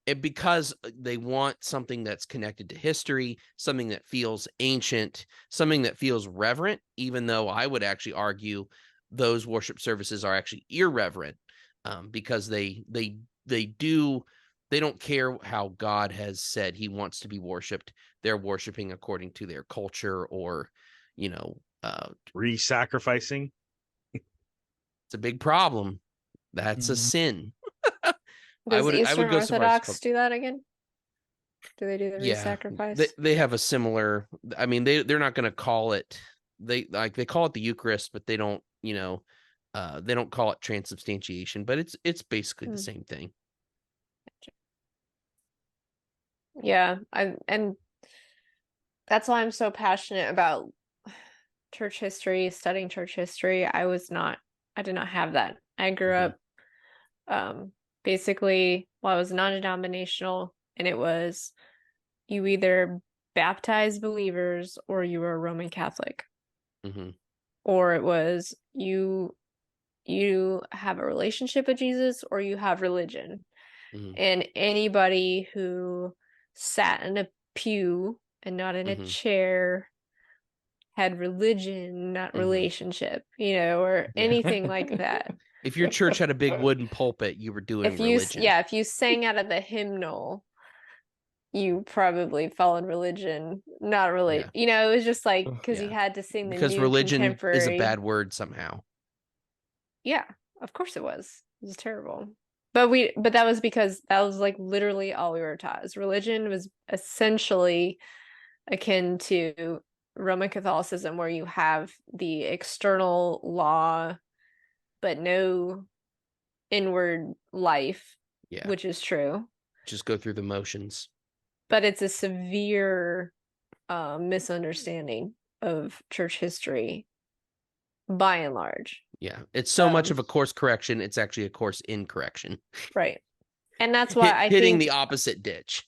And because they want something that's connected to history, something that feels ancient, something that feels reverent, even though I would actually argue those worship services are actually irreverent, because they don't care how God has said he wants to be worshiped. They're worshiping according to their culture, or Re-sacrificing. it's a big problem. That's a sin. Does Eastern go so far as Orthodox do that again? Do they do the re-sacrifice? They have a similar. I mean, they're not going to call it. They call it the Eucharist, but they don't. They don't call it transubstantiation, but it's basically the same thing. Yeah, and That's why I'm so passionate about church history, studying church history. I did not have that. I grew up basically, well, I was non-denominational, and it was you either baptize believers or you were a Roman Catholic. Or it was you have a relationship with Jesus or you have religion. And anybody who sat in a pew and not in a chair had religion, not relationship, or anything like that. If your church had a big wooden pulpit, you were doing religion. If you sang out of the hymnal, you probably fell in religion, not really. It was just like because you had to sing the new religion contemporary. is a bad word somehow. Yeah, of course it was. It was terrible. But that was because that was like literally all we were taught. Is religion was essentially akin to Roman Catholicism, where you have the external law, but no inward life, which is true. Just go through the motions. But it's a severe misunderstanding of church history, by and large. Yeah, it's so much of a course correction. It's actually a course in correction. Right. And that's why I hitting think the opposite ditch.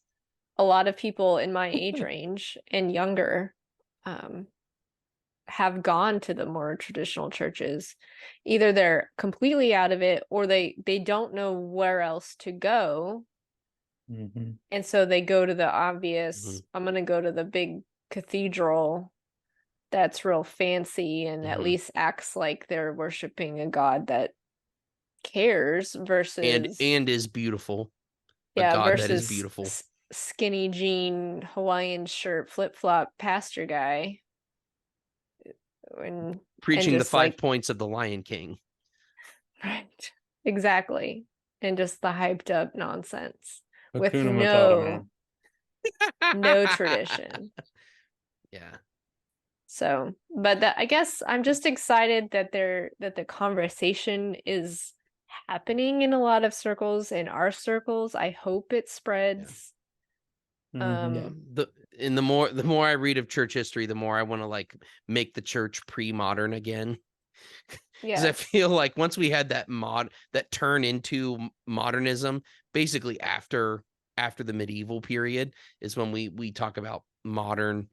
A lot of people in my age range and younger have gone to the more traditional churches. Either they're completely out of it or they don't know where else to go. And so they go to the obvious, I'm going to go to the big cathedral that's real fancy and at least acts like they're worshiping a God that cares versus and is beautiful. Yeah, God versus that is beautiful. Skinny jean, Hawaiian shirt, flip-flop pastor guy. Preaching the 5 points of the Lion King. Right. Exactly. And just the hyped up nonsense. With Matata, no tradition. Yeah. So, but I guess I'm just excited that the conversation is happening in a lot of circles, in our circles. I hope it spreads. The more I read of church history, the more I want to make the church pre-modern again. Because I feel like once we had that turn into modernism, basically after the medieval period is when we talk about modern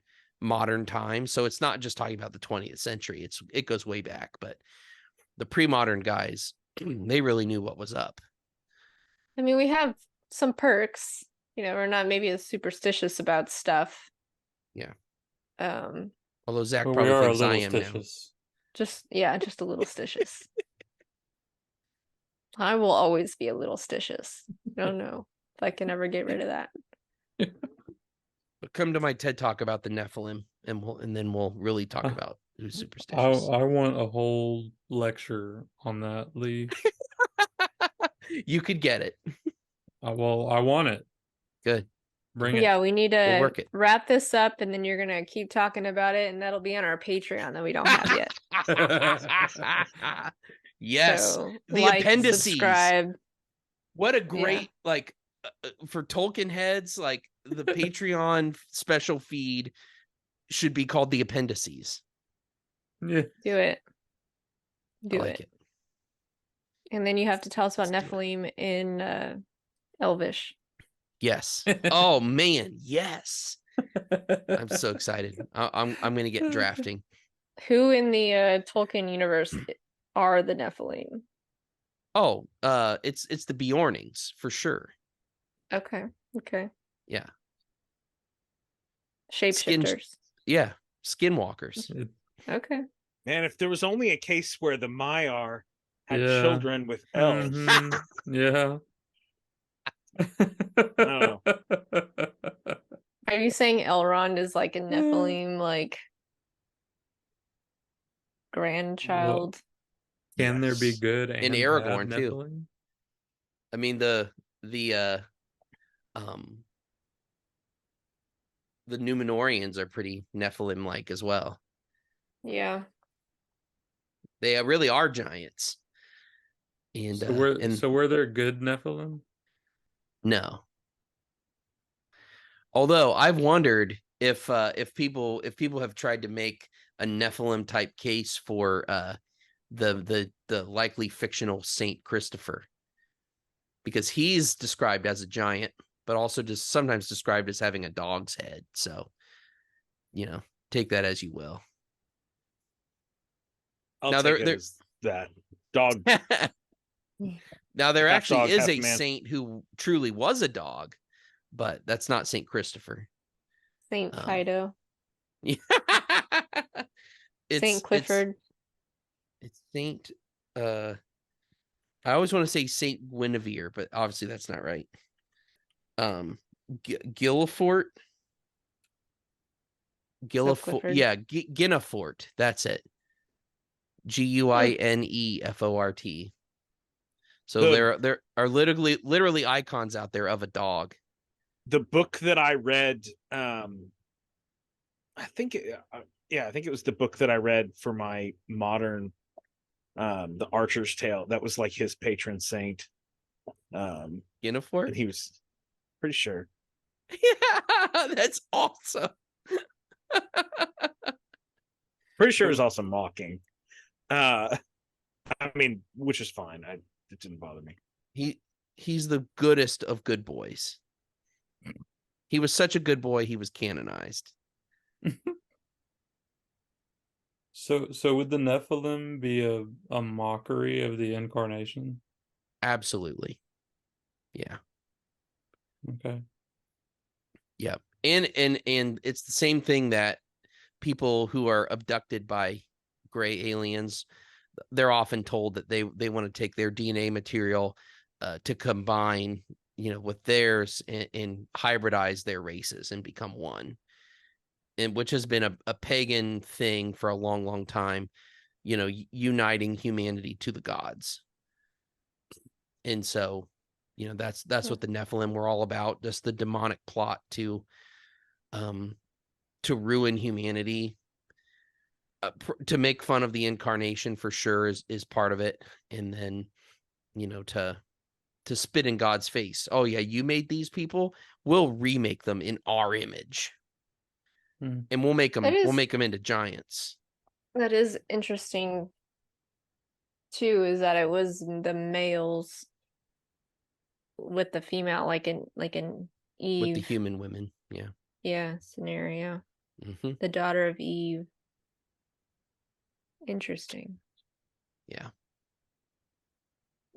times. So it's not just talking about the 20th century. It goes way back, but the pre-modern guys, they really knew what was up. I mean, we have some perks. We're not maybe as superstitious about stuff. Yeah. Although Zach but probably we are thinks a I little am stitious. now. Just a little stitious. I will always be a little stitious. I don't know if I can ever get rid of that. But come to my TED Talk about the Nephilim, and then we'll really talk about who's superstitious. I want a whole lecture on that, Lee. You could get it. I want it. Good. Bring it. Yeah, we need to work it. wrap this up, and then you're gonna keep talking about it, and that'll be on our Patreon that we don't have yet. Yes, so, the appendices. Subscribe. What a great for Tolkien heads, the Patreon special feed should be called the appendices. Yeah. Do it. I like it. And then you have to tell us about Nephilim in Elvish. Yes. Oh man, yes. I'm so excited. I'm gonna get drafting. Who in the Tolkien universe are the Nephilim? Oh, it's the Bjornings for sure. Okay. Yeah. Shapeshifters. Skinwalkers. Okay. Man, if there was only a case where the Maiar had children with elves. Yeah. Oh. Are you saying Elrond is like a Nephilim grandchild? Can there be good and Aragorn bad too? Nephilim? I mean the Numenorians are pretty Nephilim-like as well. Yeah. They really are giants. And so were there good Nephilim? No. Although I've wondered if people have tried to make a Nephilim type case for the likely fictional Saint Christopher, because he's described as a giant, but also just sometimes described as having a dog's head. So, take that as you will. I'll Now take it as that dog. Now there Half actually dog, is half a man. saint who truly was a dog, but that's not Saint Christopher. Saint Fido. It's Saint Clifford. It's Saint. I always want to say Saint Guinevere, but obviously that's not right. Guilfort. Yeah, Guinefort. That's it. Guinefort. So there are literally icons out there of a dog. The book that I read, I think it was the book that I read for my modern, the Archer's Tale. That was like his patron saint. Guinefort? And he was pretty sure. Yeah, that's awesome. Pretty sure it was also mocking. I mean, which is fine. It didn't bother me. He's the goodest of good boys. He was such a good boy, he was canonized. So would the Nephilim be a mockery of the incarnation? Absolutely. Yeah. Okay. Yeah. And it's the same thing that people who are abducted by gray aliens, they're often told that they want to take their DNA material to combine, with theirs and hybridize their races and become one. And which has been a pagan thing for a long, long time, uniting humanity to the gods. And so, that's what the Nephilim were all about, just the demonic plot to ruin humanity, to make fun of the incarnation for sure is part of it. And then, to spit in God's face. Oh yeah, you made these people, we'll remake them in our image. And we'll make them into giants. That is interesting too, is that it was the males with the female, like in Eve. With the human women, yeah. Yeah, scenario. Mm-hmm. The daughter of Eve. Interesting. Yeah.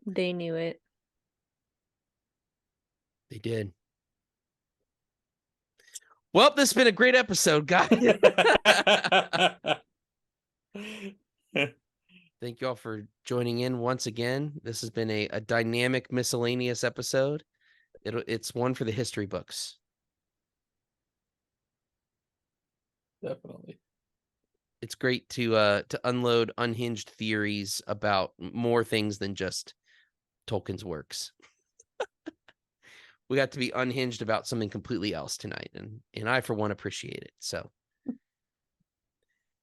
They knew it. They did. Well, this has been a great episode, guys. Thank you all for joining in once again. This has been a dynamic, miscellaneous episode. It's one for the history books. Definitely. It's great to unload unhinged theories about more things than just Tolkien's works. We got to be unhinged about something completely else tonight, and I, for one, appreciate it. So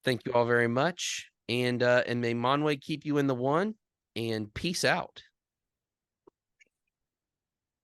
thank you all very much, and may Monway keep you in the one, and peace out.